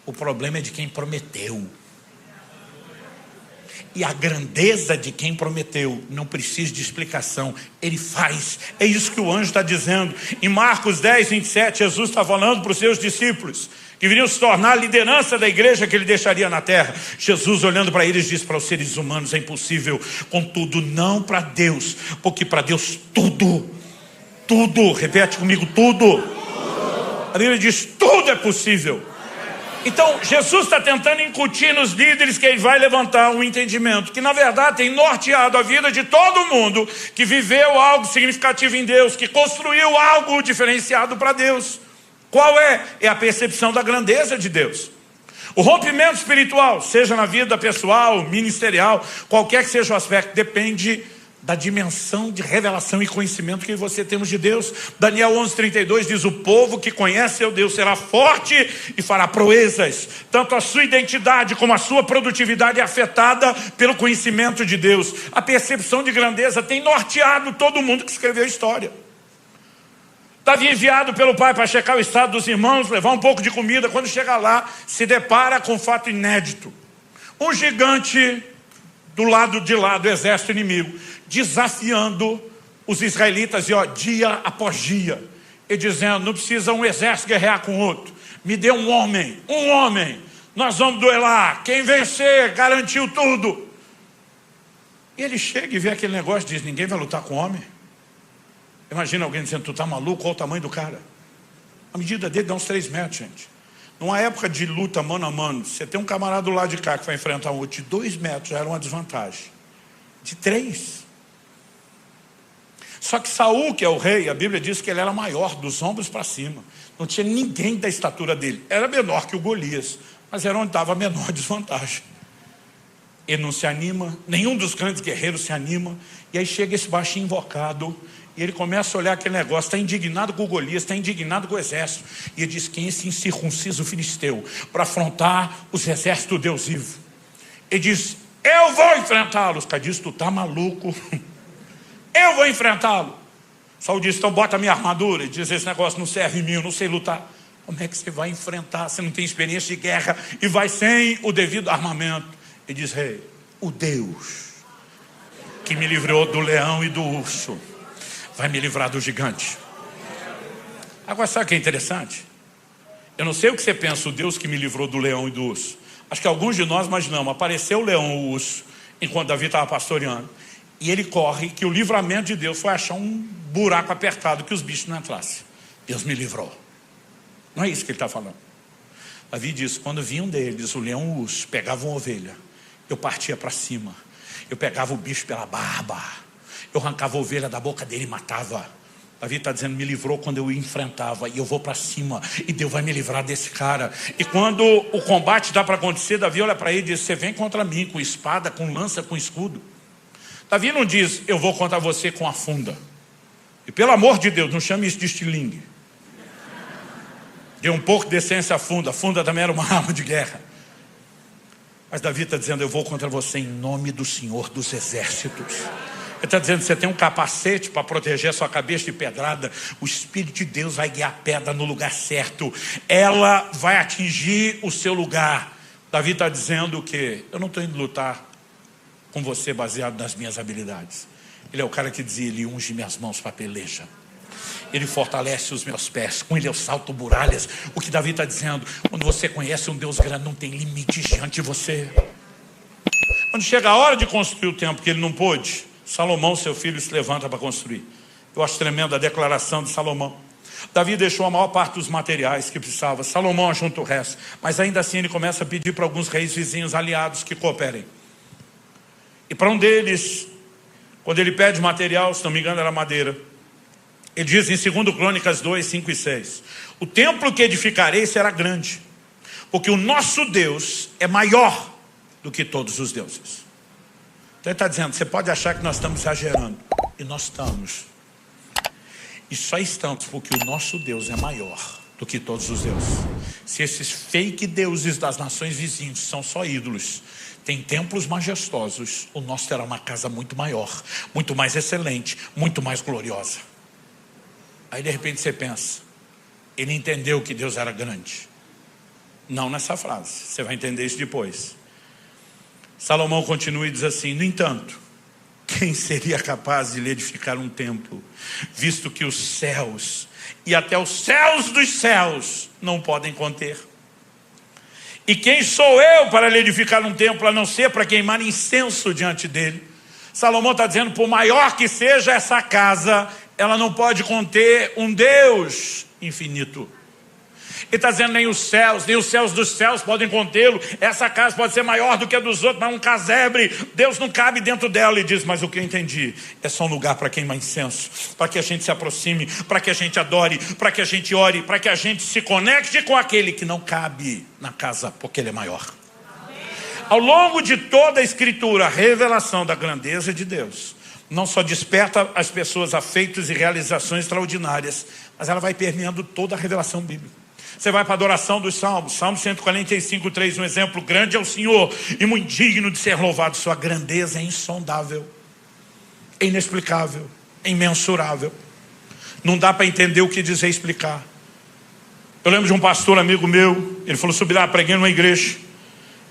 O problema é de quem prometeu. E a grandeza de quem prometeu não precisa de explicação, ele faz. É isso que o anjo está dizendo. Em Marcos 10, 27, Jesus está falando para os seus discípulos que viriam se tornar a liderança da igreja que ele deixaria na terra. Jesus, olhando para eles, diz: para os seres humanos é impossível, contudo não para Deus, porque para Deus tudo, repete comigo, tudo. A Bíblia diz: tudo é possível. Então, Jesus está tentando incutir nos líderes que ele vai levantar um entendimento que, na verdade, tem norteado a vida de todo mundo que viveu algo significativo em Deus, que construiu algo diferenciado para Deus. Qual é? É a percepção da grandeza de Deus. O rompimento espiritual, seja na vida pessoal, ministerial, qualquer que seja o aspecto, depende da dimensão de revelação e conhecimento que você temos de Deus. Daniel 11:32 diz: o povo que conhece seu Deus será forte e fará proezas. Tanto a sua identidade como a sua produtividade é afetada pelo conhecimento de Deus. A percepção de grandeza tem norteado todo mundo que escreveu a história. Davi, enviado pelo pai para checar o estado dos irmãos, levar um pouco de comida, quando chega lá, se depara com um fato inédito. Um gigante do lado de lá do exército inimigo, desafiando os israelitas, dia após dia, e dizendo: não precisa um exército guerrear com outro, me dê um homem, nós vamos duelar, quem vencer garantiu tudo. E ele chega e vê aquele negócio e diz: ninguém vai lutar com homem. Imagina alguém dizendo: tu tá maluco? Qual o tamanho do cara? A medida dele dá uns 3 metros, gente. Numa época de luta mano a mano, você tem um camarada do lado de cá que vai enfrentar um outro de 2 metros, já era uma desvantagem. De 3. Só que Saul, que é o rei, a Bíblia diz que ele era maior, dos ombros para cima. Não tinha ninguém da estatura dele. Era menor que o Golias, mas era onde estava a menor desvantagem. Ele não se anima, nenhum dos grandes guerreiros se anima. E aí chega esse baixinho invocado, e ele começa a olhar aquele negócio, está indignado com o Golias, está indignado com o exército. E ele diz: quem é esse incircunciso filisteu para afrontar os exércitos do Deus vivo? Ele diz: eu vou enfrentá-lo. Os caras dizem: tu tá maluco? Eu vou enfrentá-lo. Saul diz: então bota a minha armadura. Ele diz: esse negócio não serve em mim, eu não sei lutar. Como é que você vai enfrentar? Você não tem experiência de guerra e vai sem o devido armamento. Ele diz: rei, o Deus que me livrou do leão e do urso vai me livrar do gigante. Agora, sabe o que é interessante? Eu não sei o que você pensa, o Deus que me livrou do leão e do urso. Acho que alguns de nós imaginamos: apareceu o leão ou o urso enquanto Davi estava pastoreando, e ele corre, que o livramento de Deus foi achar um buraco apertado que os bichos não entrassem. Deus me livrou. Não é isso que ele está falando. Davi diz: quando vinha um deles, o leão ou o urso, pegava uma ovelha, eu partia para cima, eu pegava o bicho pela barba, eu arrancava a ovelha da boca dele e matava. Davi está dizendo: me livrou quando eu enfrentava, e eu vou para cima, e Deus vai me livrar desse cara. E quando o combate dá para acontecer, Davi olha para ele e diz: você vem contra mim com espada, com lança, com escudo. Davi não diz: eu vou contra você com a funda. E pelo amor de Deus, não chame isso de estilingue. Deu um pouco de essência à funda. A funda também era uma arma de guerra. Mas Davi está dizendo: eu vou contra você em nome do Senhor dos Exércitos. Ele está dizendo: você tem um capacete para proteger a sua cabeça de pedrada. O Espírito de Deus vai guiar a pedra no lugar certo. Ela vai atingir o seu lugar. Davi está dizendo que eu não estou indo lutar com você baseado nas minhas habilidades. Ele é o cara que dizia: Ele unge minhas mãos para a peleja. Ele fortalece os meus pés. Com ele eu salto muralhas. O que Davi está dizendo: quando você conhece um Deus grande, não tem limite diante de você. Quando chega a hora de construir o templo que ele não pôde, Salomão, seu filho, se levanta para construir. Eu acho tremenda a declaração de Salomão. Davi deixou a maior parte dos materiais que precisava. Salomão ajunta o resto. Mas ainda assim ele começa a pedir para alguns reis vizinhos aliados que cooperem. E para um deles, quando ele pede material, se não me engano era madeira, ele diz em 2 Crônicas 2, 5 e 6: o templo que edificarei será grande, porque o nosso Deus é maior do que todos os deuses. Então ele está dizendo: você pode achar que nós estamos exagerando, e nós estamos. E só estamos porque o nosso Deus é maior do que todos os deuses. Se esses fake deuses das nações vizinhas são só ídolos, tem templos majestosos, o nosso terá uma casa muito maior, muito mais excelente, muito mais gloriosa. Aí de repente você pensa: ele entendeu que Deus era grande. Não nessa frase, você vai entender isso depois. Salomão continua e diz assim: no entanto, quem seria capaz de lhe edificar um templo, visto que os céus e até os céus dos céus não podem conter? E quem sou eu para lhe edificar um templo, a não ser para queimar incenso diante dele? Salomão está dizendo: por maior que seja essa casa, ela não pode conter um Deus infinito. Ele está dizendo: nem os céus dos céus podem contê-lo. Essa casa pode ser maior do que a dos outros, mas um casebre, Deus não cabe dentro dela. E diz: mas o que eu entendi é só um lugar para queimar incenso, para que a gente se aproxime, para que a gente adore, para que a gente ore, para que a gente se conecte com aquele que não cabe na casa, porque ele é maior. Ao longo de toda a Escritura, a revelação da grandeza de Deus não só desperta as pessoas a feitos e realizações extraordinárias, mas ela vai permeando toda a revelação bíblica. Você vai para a adoração dos Salmos. Salmo 145, 3, um exemplo: grande é o Senhor e muito digno de ser louvado. Sua grandeza é insondável, é inexplicável, é imensurável. Não dá para entender o que dizer e explicar. Eu lembro de um pastor amigo meu, ele falou: subi lá, preguei numa igreja,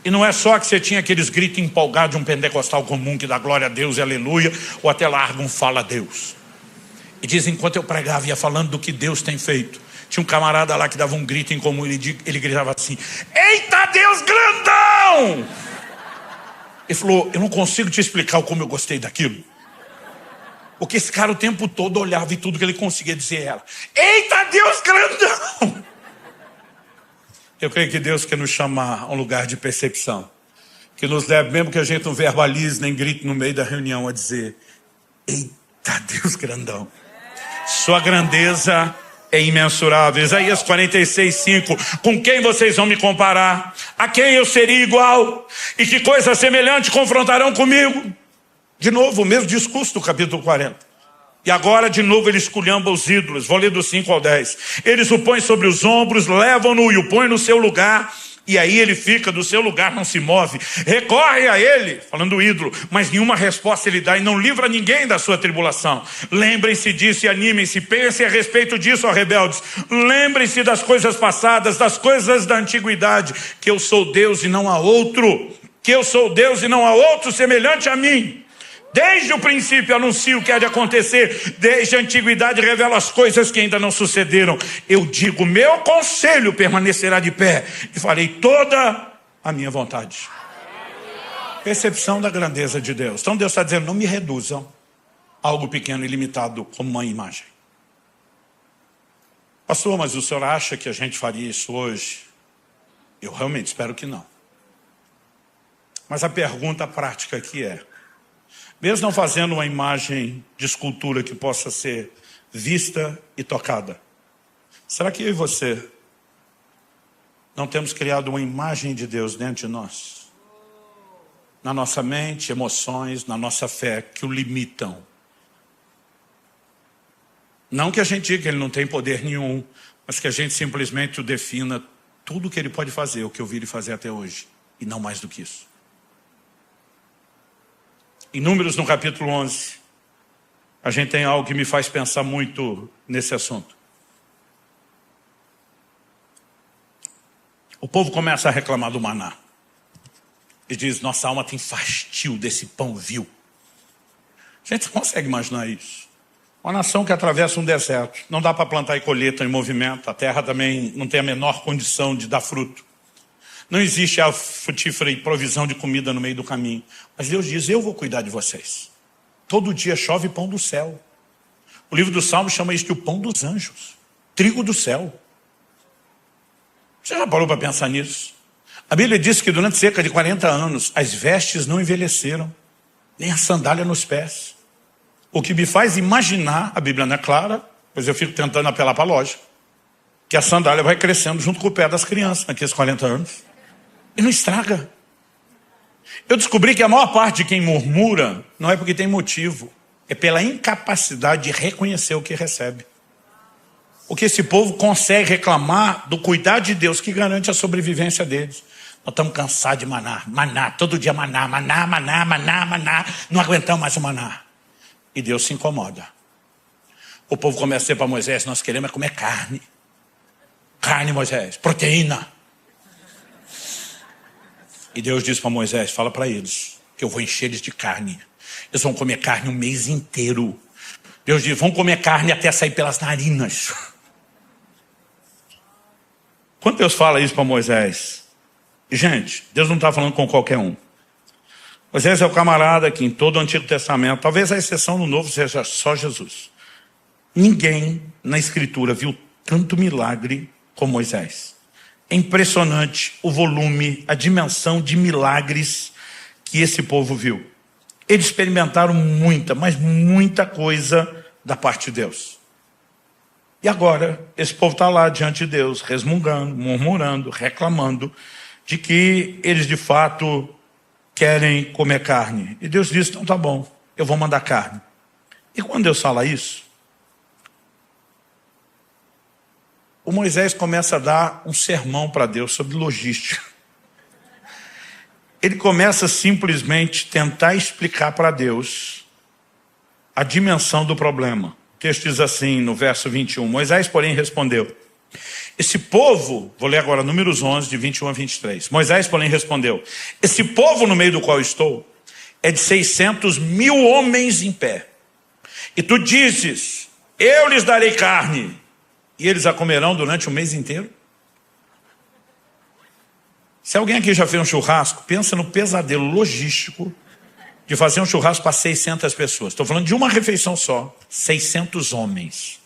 e não é só que você tinha aqueles gritos empolgados de um pentecostal comum que dá glória a Deus e aleluia, ou até larga um fala a Deus. E diz: enquanto eu pregava, ia falando do que Deus tem feito, tinha um camarada lá que dava um grito em comum. Ele gritava assim: eita Deus grandão! Ele falou: eu não consigo te explicar como eu gostei daquilo, porque esse cara o tempo todo olhava e tudo que ele conseguia dizer era: eita Deus grandão! Eu creio que Deus quer nos chamar a um lugar de percepção, que nos leve, mesmo que a gente não verbalize nem grite no meio da reunião, a dizer: eita Deus grandão! Sua grandeza é imensurável. Isaías 46, 5: com quem vocês vão me comparar? A quem eu seria igual? E que coisa semelhante confrontarão comigo? De novo, o mesmo discurso do capítulo 40. E agora de novo ele esculhamba os ídolos. Vou ler do 5 ao 10. Eles o põem sobre os ombros, levam-no e o põem no seu lugar. E aí ele fica do seu lugar, não se move. Recorre a ele, falando do ídolo, mas nenhuma resposta ele dá, e não livra ninguém da sua tribulação. Lembrem-se disso e animem-se. Pensem a respeito disso, ó rebeldes. Lembrem-se das coisas passadas, das coisas da antiguidade, que eu sou Deus e não há outro. Que eu sou Deus e não há outro semelhante a mim. Desde o princípio anuncio o que há de acontecer, desde a antiguidade revelo as coisas que ainda não sucederam. Eu digo: meu conselho permanecerá de pé, e farei toda a minha vontade. Percepção da grandeza de Deus. Então Deus está dizendo: não me reduzam a algo pequeno e limitado como uma imagem. Pastor, mas o senhor acha que a gente faria isso hoje? Eu realmente espero que não. Mas a pergunta prática aqui é: mesmo não fazendo uma imagem de escultura que possa ser vista e tocada, será que eu e você não temos criado uma imagem de Deus dentro de nós? Na nossa mente, emoções, na nossa fé, que o limitam. Não que a gente diga que ele não tem poder nenhum, mas que a gente simplesmente o defina tudo o que ele pode fazer, o que eu vi ele fazer até hoje, e não mais do que isso. Em Números, no capítulo 11, a gente tem algo que me faz pensar muito nesse assunto. O povo começa a reclamar do maná. E diz: nossa alma tem fastio desse pão vil. A gente consegue imaginar isso. Uma nação que atravessa um deserto. Não dá para plantar e colher, está em movimento. A terra também não tem a menor condição de dar fruto. Não existe a frutífera e provisão de comida no meio do caminho. Mas Deus diz, eu vou cuidar de vocês. Todo dia chove pão do céu. O livro dos Salmos chama isso de o pão dos anjos. Trigo do céu. Você já parou para pensar nisso? A Bíblia diz que durante cerca de 40 anos, as vestes não envelheceram, nem a sandália nos pés. O que me faz imaginar, a Bíblia não é clara, pois eu fico tentando apelar para a lógica, que a sandália vai crescendo junto com o pé das crianças naqueles 40 anos. E não estraga. Eu descobri que a maior parte de quem murmura não é porque tem motivo, é pela incapacidade de reconhecer o que recebe. Porque esse povo consegue reclamar do cuidado de Deus que garante a sobrevivência deles. Nós estamos cansados de maná, todo dia maná, não aguentamos mais o maná. E Deus se incomoda. O povo começa a dizer para Moisés, nós queremos comer carne. Carne, Moisés, proteína. E Deus diz para Moisés, fala para eles, que eu vou encher eles de carne. Eles vão comer carne um mês inteiro. Deus diz, vão comer carne até sair pelas narinas. Quando Deus fala isso para Moisés, gente, Deus não está falando com qualquer um. Moisés é o camarada que em todo o Antigo Testamento, talvez a exceção no Novo seja só Jesus. Ninguém na Escritura viu tanto milagre como Moisés. É impressionante o volume, a dimensão de milagres que esse povo viu. Eles experimentaram muita, mas muita coisa da parte de Deus. E agora, esse povo está lá diante de Deus, resmungando, murmurando, reclamando de que eles de fato querem comer carne. E Deus diz, então tá bom, eu vou mandar carne. E quando Deus fala isso, o Moisés começa a dar um sermão para Deus sobre logística. Ele começa simplesmente a tentar explicar para Deus a dimensão do problema. O texto diz assim, no verso 21, Moisés, porém, respondeu. Esse povo, vou ler agora Números 11, de 21 a 23. Moisés, porém, respondeu. Esse povo no meio do qual estou é de 600 mil homens em pé. E tu dizes, eu lhes darei carne, e eles a comerão durante o mês inteiro? Se alguém aqui já fez um churrasco, pensa no pesadelo logístico de fazer um churrasco para 600 pessoas. Estou falando de uma refeição só, 600 homens.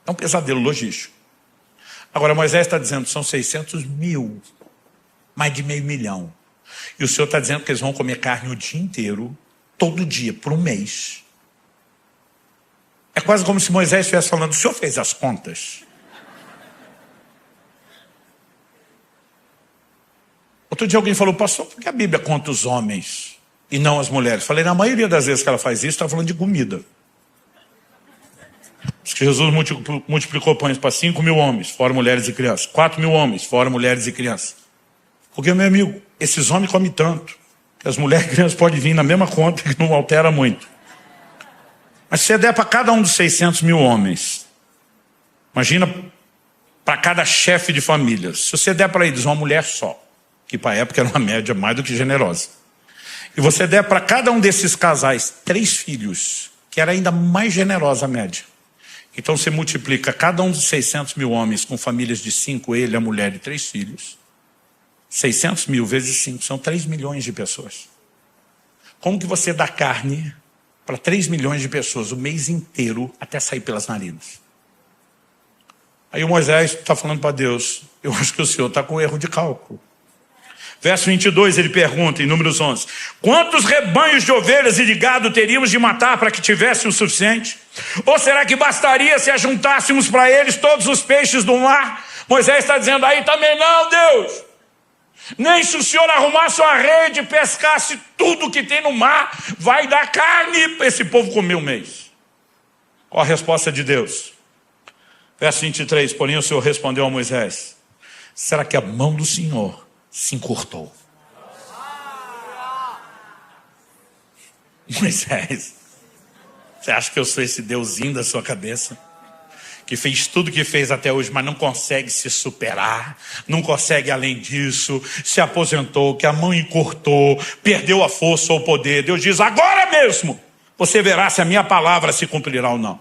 É um pesadelo logístico. Agora Moisés está dizendo, são 600 mil, mais de 500 mil. E o Senhor está dizendo que eles vão comer carne o dia inteiro, todo dia, por um mês. É quase como se Moisés estivesse falando, o Senhor fez as contas? Outro dia alguém falou, pastor, por que a Bíblia conta os homens e não as mulheres? Falei, na maioria das vezes que ela faz isso, está falando de comida. Diz que Jesus multiplicou pães para 5 mil homens, fora mulheres e crianças. 4 mil homens, fora mulheres e crianças. Porque, meu amigo, esses homens comem tanto, que as mulheres e crianças podem vir na mesma conta, que não altera muito. Mas se você der para cada um dos 600 mil homens, imagina para cada chefe de família, se você der para eles uma mulher só, que para a época era uma média mais do que generosa, e você der para cada um desses casais 3 filhos, que era ainda mais generosa a média, então você multiplica cada um dos 600 mil homens com famílias de 5, ele, a mulher e 3 filhos, 600 mil vezes 5, são 3 milhões de pessoas. Como que você dá carne para 3 milhões de pessoas o mês inteiro até sair pelas narinas? Aí o Moisés está falando para Deus, eu acho que o Senhor está com erro de cálculo. Verso 22, ele pergunta, em Números 11, quantos rebanhos de ovelhas e de gado teríamos de matar para que tivesse o suficiente? Ou será que bastaria se ajuntássemos para eles todos os peixes do mar? Moisés está dizendo, aí também não, Deus. Nem se o Senhor arrumasse uma rede, pescasse tudo que tem no mar, vai dar carne para esse povo comer um mês. Qual a resposta de Deus? Verso 23, porém o Senhor respondeu a Moisés, será que a mão do Senhor se encurtou? Moisés, você acha que eu sou esse deusinho da sua cabeça? Que fez tudo que fez até hoje, mas não consegue se superar, não consegue além disso, se aposentou, que a mão encurtou, perdeu a força ou o poder. Deus diz, agora mesmo, você verá se a minha palavra se cumprirá ou não.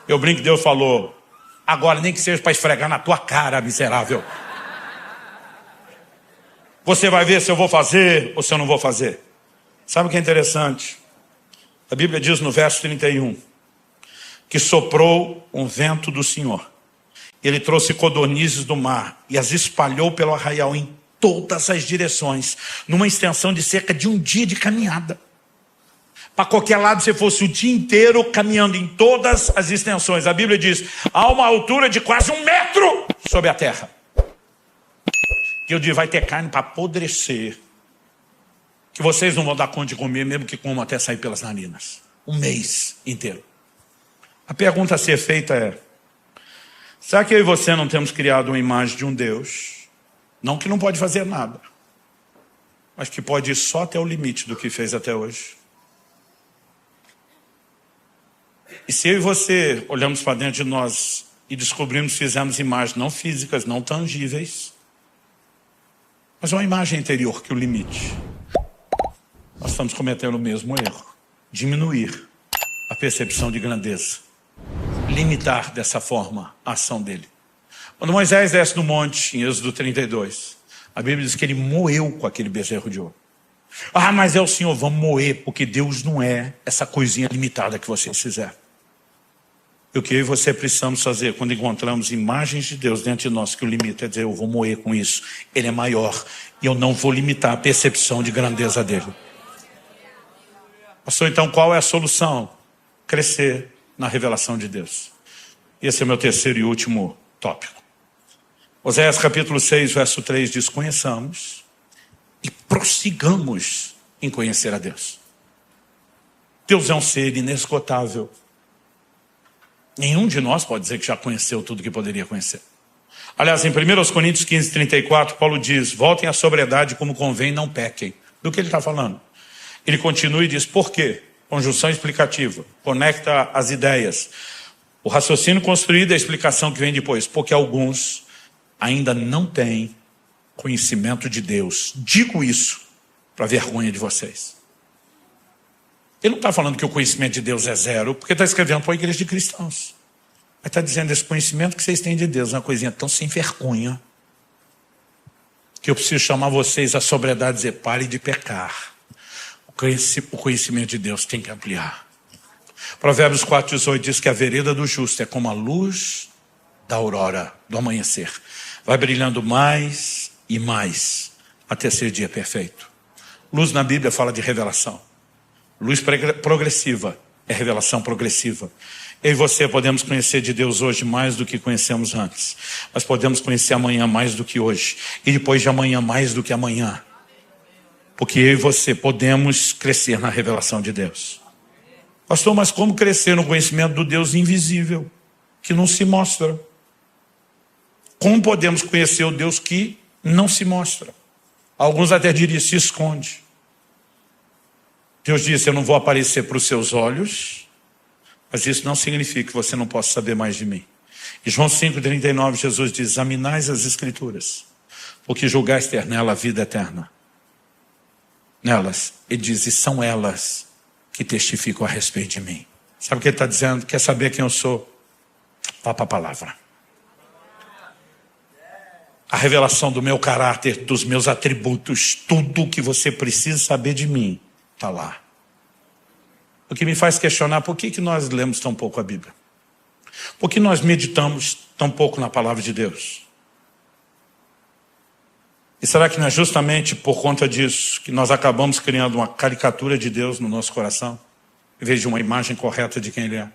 Eu brinco, Deus falou, agora nem que seja para esfregar na tua cara, miserável. Você vai ver se eu vou fazer ou se eu não vou fazer. Sabe o que é interessante? A Bíblia diz no verso 31, que soprou um vento do Senhor. Ele trouxe codornizes do mar e as espalhou pelo arraial em todas as direções, numa extensão de cerca de um dia de caminhada. Para qualquer lado você fosse o dia inteiro caminhando em todas as extensões. A Bíblia diz, há uma altura de quase 1 metro sobre a terra. Que eu digo, vai ter carne para apodrecer, que vocês não vão dar conta de comer, mesmo que comam até sair pelas narinas. 1 mês inteiro. A pergunta a ser feita é, será que eu e você não temos criado uma imagem de um Deus, não que não pode fazer nada, mas que pode ir só até o limite do que fez até hoje? E se eu e você olhamos para dentro de nós e descobrimos que fizemos imagens não físicas, não tangíveis, mas uma imagem interior que o limite, nós estamos cometendo o mesmo erro. Diminuir a percepção de grandeza. Limitar dessa forma a ação dele. Quando Moisés desce do monte, em Êxodo 32, a Bíblia diz que ele moeu com aquele bezerro de ouro. Ah, mas é o Senhor, vamos moer, porque Deus não é essa coisinha limitada que vocês fizeram. E o que eu e você precisamos fazer quando encontramos imagens de Deus dentro de nós que o limita é dizer, eu vou moer com isso. Ele é maior e eu não vou limitar a percepção de grandeza dele. Pastor, então qual é a solução? Crescer na revelação de Deus. Esse é o meu terceiro e último tópico. Oséias capítulo 6, verso 3 diz, conheçamos e prossigamos em conhecer a Deus. Deus é um ser inesgotável. Nenhum de nós pode dizer que já conheceu tudo que poderia conhecer. Aliás, em 1 Coríntios 15, 34, Paulo diz, voltem à sobriedade como convém, não pequem. Do que ele está falando? Ele continua e diz, por quê? Conjunção explicativa, conecta as ideias. O raciocínio construído é a explicação que vem depois. Porque alguns ainda não têm conhecimento de Deus. Digo isso para vergonha de vocês. Ele não está falando que o conhecimento de Deus é zero, porque está escrevendo para a igreja de cristãos. Ele está dizendo, esse conhecimento que vocês têm de Deus é uma coisinha tão sem vergonha, que eu preciso chamar vocês à sobriedade e dizer, pare de pecar. O conhecimento de Deus tem que ampliar. Provérbios 4:18 diz que a vereda do justo é como a luz da aurora, do amanhecer. Vai brilhando mais e mais, até ser dia perfeito. Luz na Bíblia fala de revelação. Luz progressiva é revelação progressiva. Eu e você podemos conhecer de Deus hoje mais do que conhecemos antes. Mas podemos conhecer amanhã mais do que hoje. E depois de amanhã mais do que amanhã. Porque eu e você podemos crescer na revelação de Deus. Pastor, mas como crescer no conhecimento do Deus invisível, que não se mostra? Como podemos conhecer o Deus que não se mostra? Alguns até diriam, se esconde. Deus disse, eu não vou aparecer para os seus olhos, mas isso não significa que você não possa saber mais de mim. Em João 5,39, Jesus diz, examinais as Escrituras, porque julgais ter nela a vida eterna. Nelas, ele diz, e são elas que testificam a respeito de mim. Sabe o que ele está dizendo? Quer saber quem eu sou? Vá para a palavra. A revelação do meu caráter, dos meus atributos, tudo o que você precisa saber de mim, está lá. O que me faz questionar, por que nós lemos tão pouco a Bíblia? Por que nós meditamos tão pouco na palavra de Deus? E será que não é justamente por conta disso que nós acabamos criando uma caricatura de Deus no nosso coração, em vez de uma imagem correta de quem Ele é?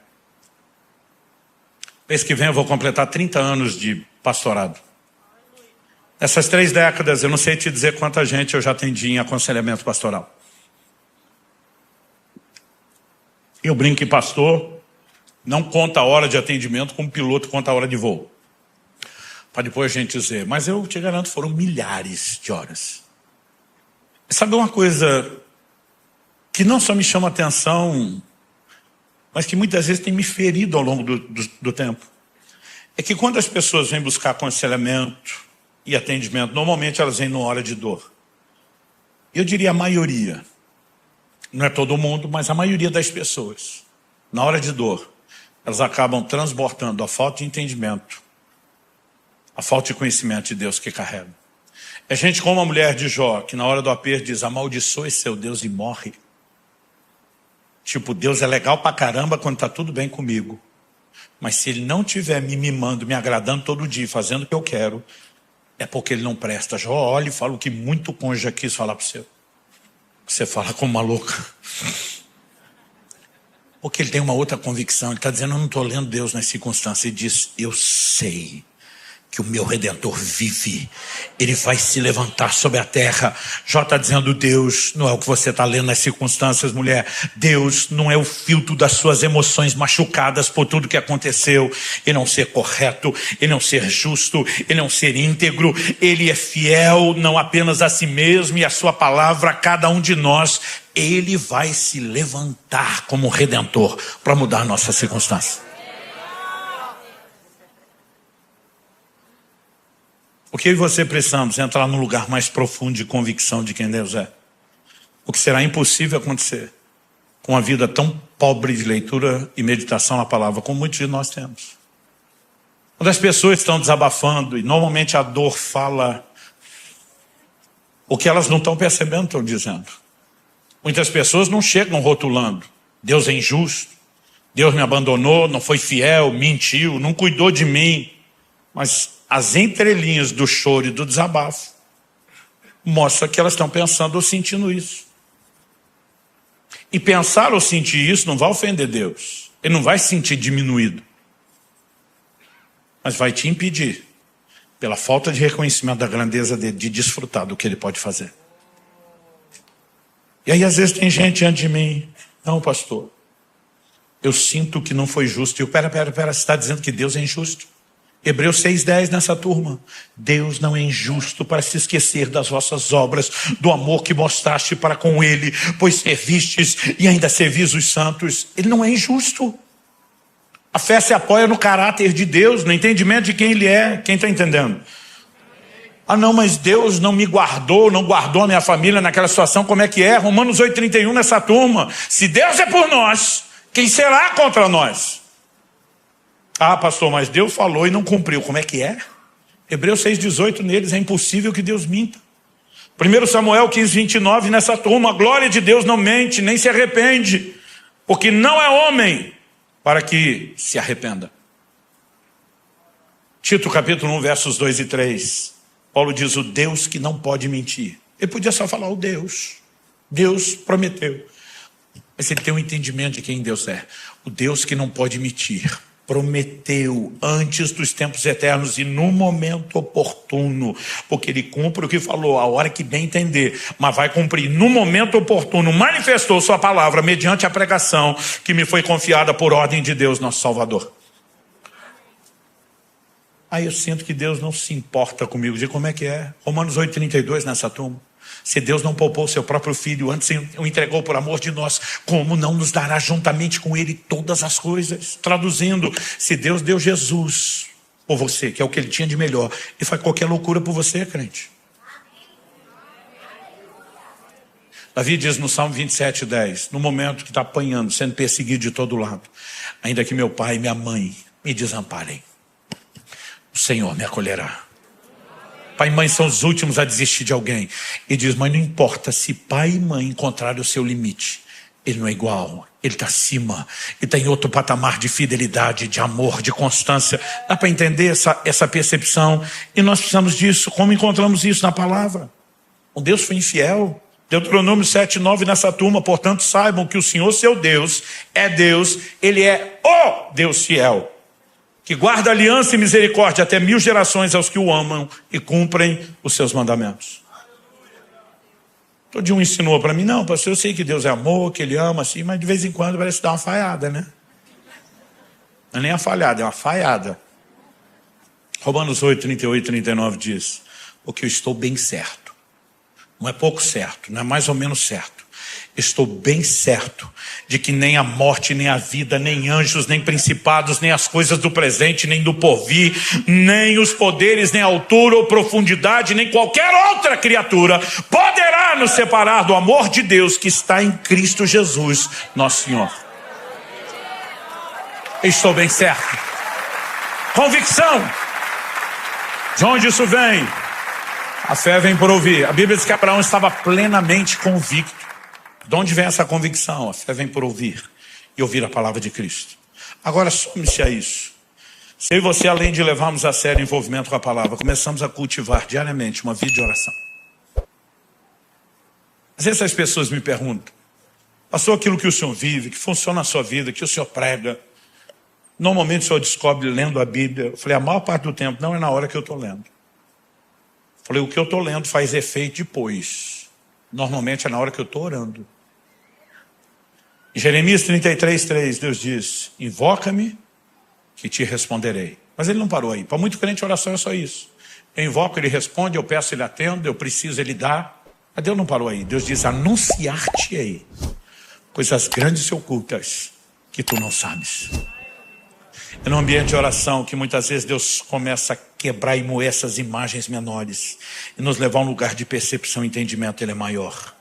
Mês que vem eu vou completar 30 anos de pastorado. Nessas 3 décadas, eu não sei te dizer quanta gente eu já atendi em aconselhamento pastoral. Eu brinco que pastor não conta a hora de atendimento como piloto conta a hora de voo. Para depois a gente dizer, mas eu te garanto, foram milhares de horas. Sabe uma coisa que não só me chama atenção, mas que muitas vezes tem me ferido ao longo do tempo? É que quando as pessoas vêm buscar aconselhamento e atendimento, normalmente elas vêm numa hora de dor. Eu diria a maioria. Não é todo mundo, mas a maioria das pessoas, na hora de dor, elas acabam transbordando a falta de entendimento, a falta de conhecimento de Deus que carregam. É gente como a mulher de Jó, que na hora do aperto diz, amaldiçoe seu Deus e morre. Tipo, Deus é legal pra caramba quando tá tudo bem comigo. Mas se ele não estiver me mimando, me agradando todo dia, fazendo o que eu quero, é porque ele não presta. Jó olha e fala o que muito cônjuge já quis falar para você. Você fala como uma louca. Porque ele tem uma outra convicção. Ele está dizendo, eu não estou lendo Deus nas circunstâncias. Ele diz, eu sei que o meu Redentor vive. Ele vai se levantar sobre a terra. Jó está dizendo, Deus não é o que você está lendo nas circunstâncias, mulher. Deus não é o filtro das suas emoções machucadas por tudo que aconteceu. Ele não ser correto, ele não ser justo, ele não ser íntegro. Ele é fiel não apenas a si mesmo e a sua palavra a cada um de nós. Ele vai se levantar como Redentor para mudar a nossa circunstância. O que você precisamos? Entrar num lugar mais profundo de convicção de quem Deus é. O que será impossível acontecer com uma vida tão pobre de leitura e meditação na palavra, como muitos de nós temos. Quando as pessoas estão desabafando, e normalmente a dor fala o que elas não estão percebendo, estão dizendo. Muitas pessoas não chegam rotulando. Deus é injusto, Deus me abandonou, não foi fiel, mentiu, não cuidou de mim. Mas as entrelinhas do choro e do desabafo mostram que elas estão pensando ou sentindo isso. E pensar ou sentir isso não vai ofender Deus. Ele não vai se sentir diminuído. Mas vai te impedir, pela falta de reconhecimento da grandeza dele, de desfrutar do que ele pode fazer. E aí às vezes tem gente diante de mim, não, pastor, eu sinto que não foi justo. E eu, pera, você está dizendo que Deus é injusto? Hebreus 6,10 nessa turma. Deus não é injusto para se esquecer das vossas obras, do amor que mostraste para com ele, pois servistes e ainda servis os santos. Ele não é injusto. A fé se apoia no caráter de Deus, no entendimento de quem ele é. Quem está entendendo? Ah não, mas Deus não me guardou, não guardou a minha família naquela situação. Como é que é? Romanos 8,31 nessa turma. Se Deus é por nós, quem será contra nós? Ah, pastor, mas Deus falou e não cumpriu. Como é que é? Hebreus 6,18 neles, é impossível que Deus minta. 1 Samuel 15,29 nessa turma, a glória de Deus não mente, nem se arrepende, porque não é homem para que se arrependa. Tito capítulo 1, versos 2 e 3. Paulo diz, o Deus que não pode mentir. Ele podia só falar o Deus. Deus prometeu. Mas ele tem um entendimento de quem Deus é. O Deus que não pode mentir. Prometeu antes dos tempos eternos e no momento oportuno, porque ele cumpre o que falou, a hora que bem entender, mas vai cumprir no momento oportuno, manifestou sua palavra mediante a pregação que me foi confiada por ordem de Deus, nosso Salvador. Aí eu sinto que Deus não se importa comigo. Diga como é que é. Romanos 8,32 nessa turma. Se Deus não poupou seu próprio filho, antes o entregou por amor de nós, como não nos dará juntamente com ele todas as coisas? Traduzindo, se Deus deu Jesus por você, que é o que ele tinha de melhor, e faz qualquer loucura por você, crente. Davi diz no Salmo 27,10, no momento que está apanhando, sendo perseguido de todo lado, ainda que meu pai e minha mãe me desamparem, o Senhor me acolherá. Pai e mãe são os últimos a desistir de alguém. E diz, mas não importa se pai e mãe encontrarem o seu limite. Ele não é igual, ele está acima. Ele está em outro patamar de fidelidade, de amor, de constância. Dá para entender essa percepção? E nós precisamos disso. Como encontramos isso na palavra? O Deus foi infiel. Deuteronômio 7,9 nessa turma. Portanto, saibam que o Senhor, seu Deus, é Deus. Ele é o Deus fiel, que guarda aliança e misericórdia até 1000 gerações aos que o amam e cumprem os seus mandamentos. Todo dia um ensinou para mim, não, pastor, eu sei que Deus é amor, que ele ama assim, mas de vez em quando parece dar uma falhada, né? Não é nem uma falhada, é uma falhada. Romanos 8, 38 e 39 diz, porque eu estou bem certo. Não é pouco certo, não é mais ou menos certo. estou bem certo de que nem a morte, nem a vida, nem anjos, nem principados, nem as coisas do presente, nem do porvir, nem os poderes, nem altura ou profundidade, nem qualquer outra criatura poderá nos separar do amor de Deus que está em Cristo Jesus, nosso Senhor. Estou bem certo. Convicção. De onde isso vem? A fé vem por ouvir. A Bíblia diz que Abraão estava plenamente convicto. De onde vem essa convicção? A fé vem por ouvir e ouvir a palavra de Cristo. Agora, some-se a isso. Se eu e você, além de levarmos a sério o envolvimento com a palavra, começamos a cultivar diariamente uma vida de oração. Às vezes as pessoas me perguntam: pastor, aquilo que o senhor vive, que funciona na sua vida, que o senhor prega, normalmente o senhor descobre lendo a Bíblia. Eu falei, a maior parte do tempo não é na hora que eu estou lendo. Eu falei, o que eu estou lendo faz efeito depois. Normalmente é na hora que eu estou orando. Em Jeremias 33:3, Deus diz: invoca-me que te responderei. Mas ele não parou aí. Para muito crente, a oração é só isso. Eu invoco, ele responde, eu peço, ele atende, eu preciso, ele dá. Mas Deus não parou aí. Deus diz: anunciar-te-ei coisas grandes e ocultas que tu não sabes. É no ambiente de oração que muitas vezes Deus começa a quebrar e moer essas imagens menores e nos levar a um lugar de percepção e entendimento. Ele é maior.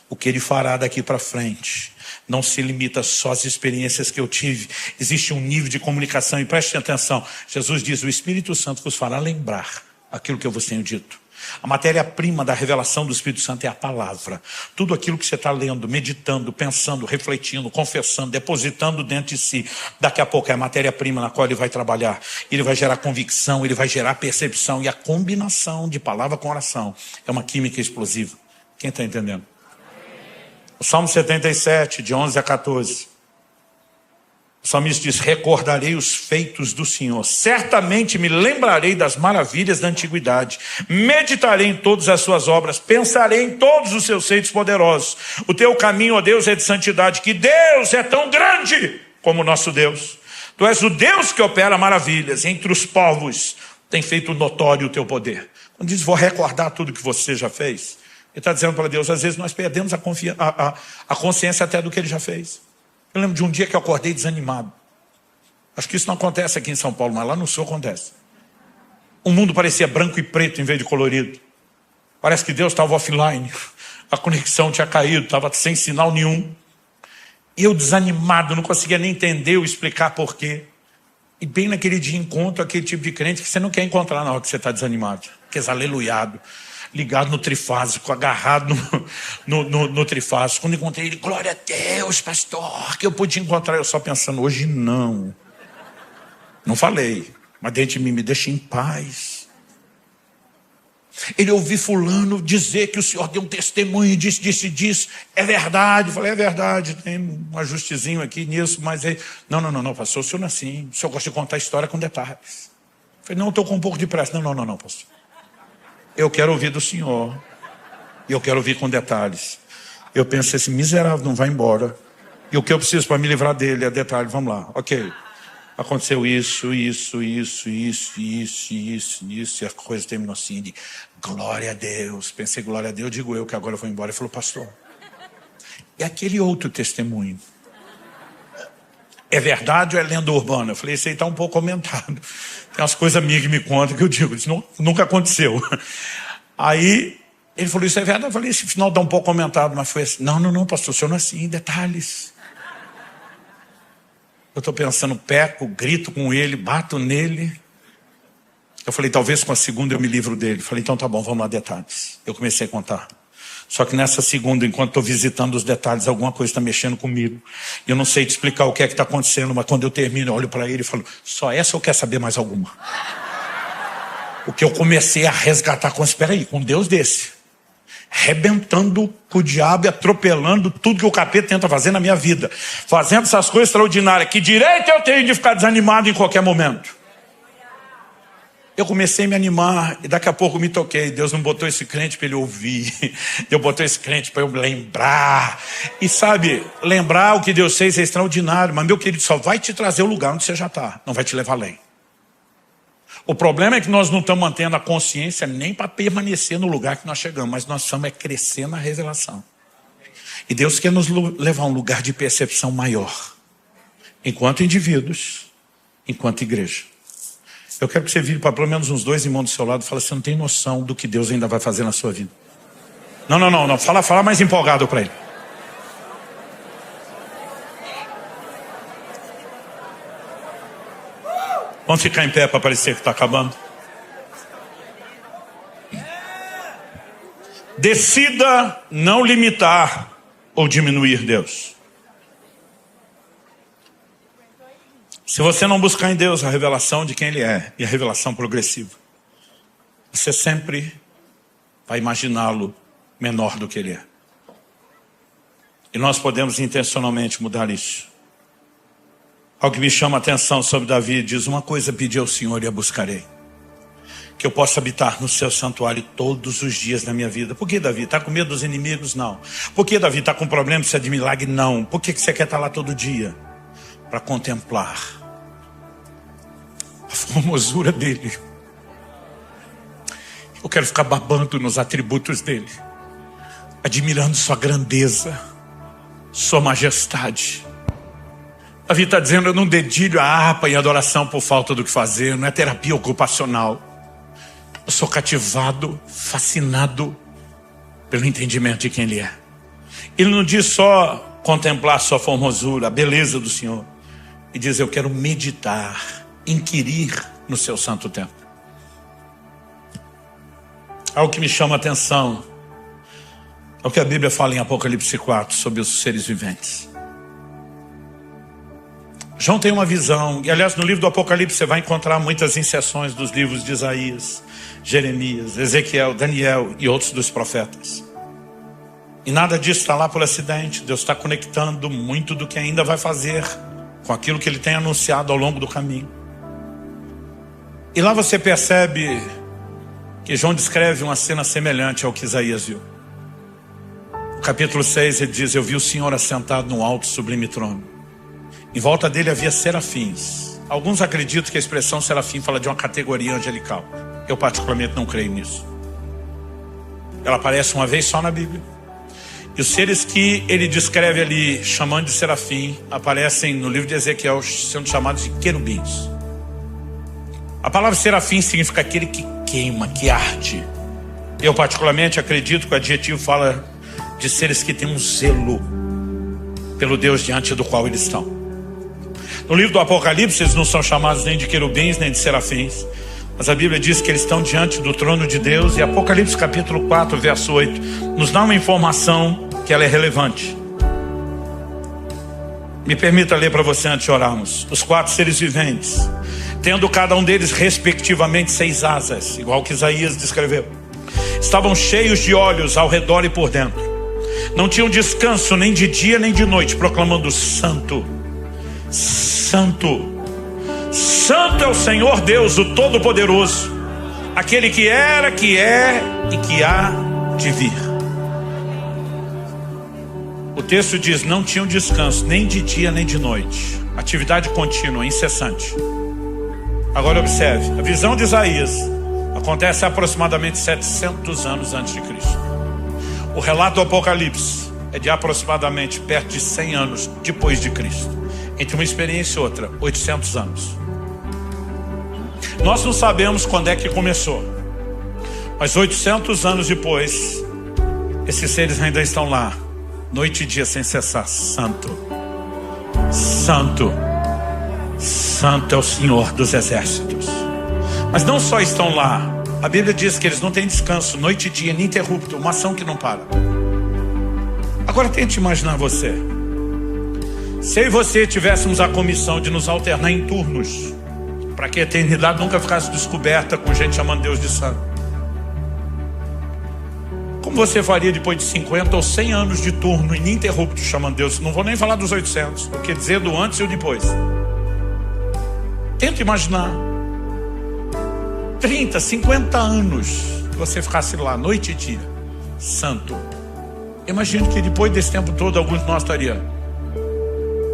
O que Ele fará daqui para frente não se limita só às experiências que eu tive. Existe um nível de comunicação, e prestem atenção. Jesus diz: o Espírito Santo vos fará lembrar aquilo que eu vos tenho dito. A matéria-prima da revelação do Espírito Santo é a palavra. Tudo aquilo que você está lendo, meditando, pensando, refletindo, confessando, depositando dentro de si, daqui a pouco é a matéria-prima na qual ele vai trabalhar. Ele vai gerar convicção, ele vai gerar percepção. E a combinação de palavra com oração é uma química explosiva. Quem está entendendo? O Salmo 77, de 11 a 14. O salmista diz: recordarei os feitos do Senhor, certamente me lembrarei das maravilhas da antiguidade, meditarei em todas as suas obras, pensarei em todos os seus feitos poderosos. O teu caminho, ó Deus, é de santidade, que Deus é tão grande como o nosso Deus. Tu és o Deus que opera maravilhas, entre os povos tem feito notório o teu poder. Quando diz: vou recordar tudo que você já fez, ele está dizendo para Deus: às vezes nós perdemos a consciência até do que ele já fez. Eu lembro de um dia que eu acordei desanimado. Acho que isso não acontece aqui em São Paulo, mas lá no Sul acontece. O mundo parecia branco e preto em vez de colorido. Parece que Deus estava offline. A conexão tinha caído, estava sem sinal nenhum. E eu desanimado, não conseguia nem entender ou explicar porquê. E bem naquele dia encontro aquele tipo de crente que você não quer encontrar na hora que você está desanimado. Aqueles aleluiado, ligado no trifásico, agarrado no trifásico. Quando encontrei ele: glória a Deus, pastor, que eu pude encontrar. Eu só pensando: hoje não. Não falei, mas dentro de mim: me deixa em paz. Ele ouviu fulano dizer que o senhor deu um testemunho, disse. É verdade. Eu falei: é verdade, tem um ajustezinho aqui nisso, mas aí... Não, pastor, o senhor não é assim. O senhor gosta de contar a história com detalhes. Eu falei: não, estou com um pouco de pressa. Não, pastor. Eu quero ouvir do Senhor. E eu quero ouvir com detalhes. Eu pensei assim: miserável, não vai embora. E o que eu preciso para me livrar dele é detalhe. Vamos lá, ok. Aconteceu isso. E a coisa terminou assim de glória a Deus. Pensei: glória a Deus, digo eu que agora eu vou embora. Ele falou: pastor, e aquele outro testemunho? É verdade ou é lenda urbana? Eu falei: esse aí está um pouco aumentado. Tem umas coisas minhas que me contam que eu digo: isso nunca aconteceu. Aí ele falou: isso é verdade? Eu falei: esse final está um pouco aumentado, mas foi assim. Não, pastor, o senhor não é assim, detalhes. Eu estou pensando, peco, grito com ele, bato nele. Eu falei: talvez com a segunda eu me livro dele. Eu falei: então tá bom, vamos lá, detalhes. Eu comecei a contar. Só que nessa segunda, enquanto estou visitando os detalhes, alguma coisa está mexendo comigo. Eu não sei te explicar o que é que está acontecendo, mas quando eu termino, eu olho para ele e falo: só essa ou quer saber mais alguma? O que eu comecei a resgatar espera aí, com um Deus desse, rebentando com o diabo e atropelando tudo que o capeta tenta fazer na minha vida, fazendo essas coisas extraordinárias, que direito eu tenho de ficar desanimado em qualquer momento? Eu comecei a me animar e daqui a pouco me toquei. Deus não botou esse crente para ele ouvir. Deus botou esse crente para eu lembrar. E sabe, lembrar o que Deus fez é extraordinário. Mas, meu querido, só vai te trazer o lugar onde você já está. Não vai te levar além. O problema é que nós não estamos mantendo a consciência nem para permanecer no lugar que nós chegamos. Mas nós estamos crescer na revelação. E Deus quer nos levar a um lugar de percepção maior, enquanto indivíduos, enquanto igreja. Eu quero que você vire para pelo menos uns 2 irmãos do seu lado e fale: você não tem noção do que Deus ainda vai fazer na sua vida. Não. Fala mais empolgado para ele. Vamos ficar em pé para parecer que está acabando. Decida não limitar ou diminuir Deus. Se você não buscar em Deus a revelação de quem Ele é, e a revelação progressiva, você sempre vai imaginá-lo menor do que Ele é. E nós podemos intencionalmente mudar isso. Algo que me chama a atenção sobre Davi diz: uma coisa pedi ao Senhor e a buscarei, que eu possa habitar no seu santuário todos os dias da minha vida. Por que, Davi? Está com medo dos inimigos? Não. Por que, Davi? Está com problema de milagre? Não. Por que você quer estar lá todo dia? Para contemplar a formosura dele. Eu quero ficar babando nos atributos dele, admirando sua grandeza, sua majestade. Davi está dizendo: eu não dedilho a harpa em adoração por falta do que fazer, não é terapia ocupacional. Eu sou cativado, fascinado pelo entendimento de quem Ele é. Ele não diz só contemplar sua formosura, a beleza do Senhor. Ele diz: eu quero meditar, inquirir no seu santo templo. Algo que me chama a atenção é o que a Bíblia fala em Apocalipse 4 sobre os seres viventes. João tem uma visão, e aliás no livro do Apocalipse você vai encontrar muitas inserções dos livros de Isaías, Jeremias, Ezequiel, Daniel e outros dos profetas. E nada disso está lá por acidente. Deus está conectando muito do que ainda vai fazer com aquilo que Ele tem anunciado ao longo do caminho. E lá você percebe que João descreve uma cena semelhante ao que Isaías viu. No capítulo 6 ele diz: eu vi o Senhor assentado num alto sublime trono. Em volta dele havia serafins. Alguns acreditam que a expressão serafim fala de uma categoria angelical. Eu particularmente não creio nisso. Ela aparece uma vez só na Bíblia. E os seres que ele descreve ali, chamando de serafim, aparecem no livro de Ezequiel, sendo chamados de querubins. A palavra serafim significa aquele que queima, que arde. Eu particularmente acredito que o adjetivo fala de seres que têm um zelo pelo Deus diante do qual eles estão. No livro do Apocalipse eles não são chamados nem de querubins nem de serafins, mas a Bíblia diz que eles estão diante do trono de Deus. E Apocalipse capítulo 4 verso 8 nos dá uma informação que ela é relevante. Me permita ler para você antes de orarmos. Os 4 seres viventes, tendo cada um deles respectivamente 6 asas, igual que Isaías descreveu, estavam cheios de olhos ao redor e por dentro. Não tinham descanso nem de dia nem de noite, proclamando: Santo, Santo, Santo é o Senhor Deus, o Todo-Poderoso, aquele que era, que é e que há de vir. O texto diz: não tinham descanso nem de dia nem de noite, atividade contínua, incessante. Agora observe, a visão de Isaías acontece há aproximadamente 700 anos antes de Cristo. O relato do Apocalipse é de aproximadamente perto de 100 anos depois de Cristo. Entre uma experiência e outra, 800 anos. Nós não sabemos quando é que começou, mas 800 anos depois, esses seres ainda estão lá, noite e dia sem cessar. Santo, Santo, Santo é o Senhor dos exércitos. Mas não só estão lá, a Bíblia diz que eles não têm descanso, noite e dia ininterrupto, uma ação que não para. Agora tente imaginar você. Se eu e você tivéssemos a comissão de nos alternar em turnos, para que a eternidade nunca ficasse descoberta com gente chamando Deus de santo, como você faria depois de 50 ou 100 anos de turno ininterrupto chamando Deus? Não vou nem falar dos 800, eu quero dizer do antes e o depois. Tenta imaginar 30, 50 anos que você ficasse lá noite e dia, santo. Imagine que depois desse tempo todo alguns de nós estariam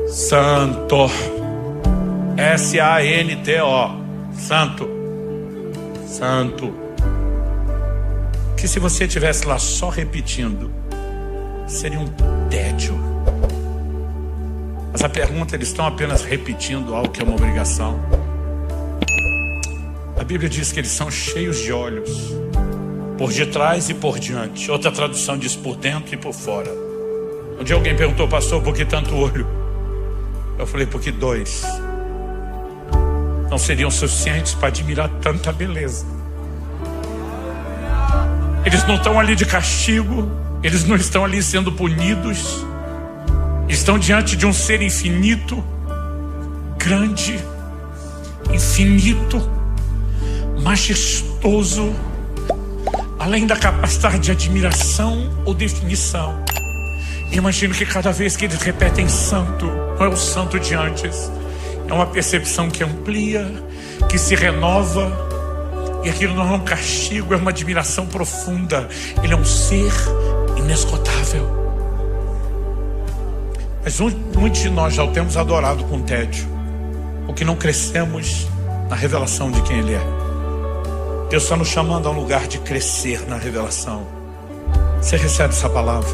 Santo, S-A-N-T-O, Santo, Santo. Que se você estivesse lá só repetindo seria um tédio. Mas a pergunta, eles estão apenas repetindo algo que é uma obrigação. A Bíblia diz que eles são cheios de olhos, por detrás e por diante. Outra tradução diz por dentro e por fora. Um dia alguém perguntou: pastor, por que tanto olho? Eu falei: porque 2 não seriam suficientes para admirar tanta beleza. Eles não estão ali de castigo, eles não estão ali sendo punidos, estão diante de um ser infinito, grande, infinito, majestoso, além da capacidade de admiração ou definição. Imagino que cada vez que eles repetem santo, não é o santo de antes, é uma percepção que amplia, que se renova, e aquilo não é um castigo, é uma admiração profunda. Ele é um ser inesgotável. Mas muitos de nós já o temos adorado com tédio, porque não crescemos na revelação de quem Ele é. Deus está nos chamando a um lugar de crescer na revelação. Você recebe essa palavra?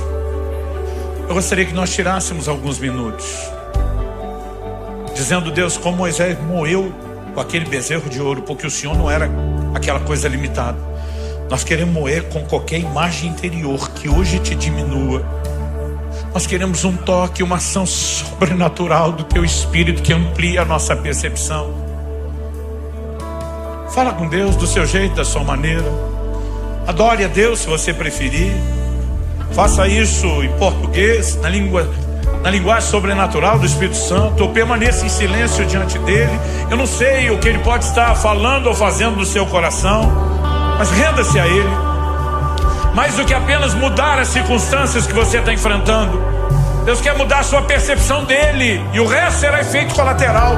Eu gostaria que nós tirássemos alguns minutos dizendo: Deus, como Moisés moeu com aquele bezerro de ouro, porque o Senhor não era aquela coisa limitada. Nós queremos moer com qualquer imagem interior que hoje te diminua. Nós queremos um toque, uma ação sobrenatural do Teu Espírito que amplia a nossa percepção. Fala com Deus do seu jeito, da sua maneira. Adore a Deus se você preferir. Faça isso em português, na linguagem sobrenatural do Espírito Santo, ou permaneça em silêncio diante dele. Eu não sei o que Ele pode estar falando ou fazendo no seu coração, mas renda-se a Ele. Mais do que apenas mudar as circunstâncias que você está enfrentando, Deus quer mudar a sua percepção dele, e o resto será efeito colateral.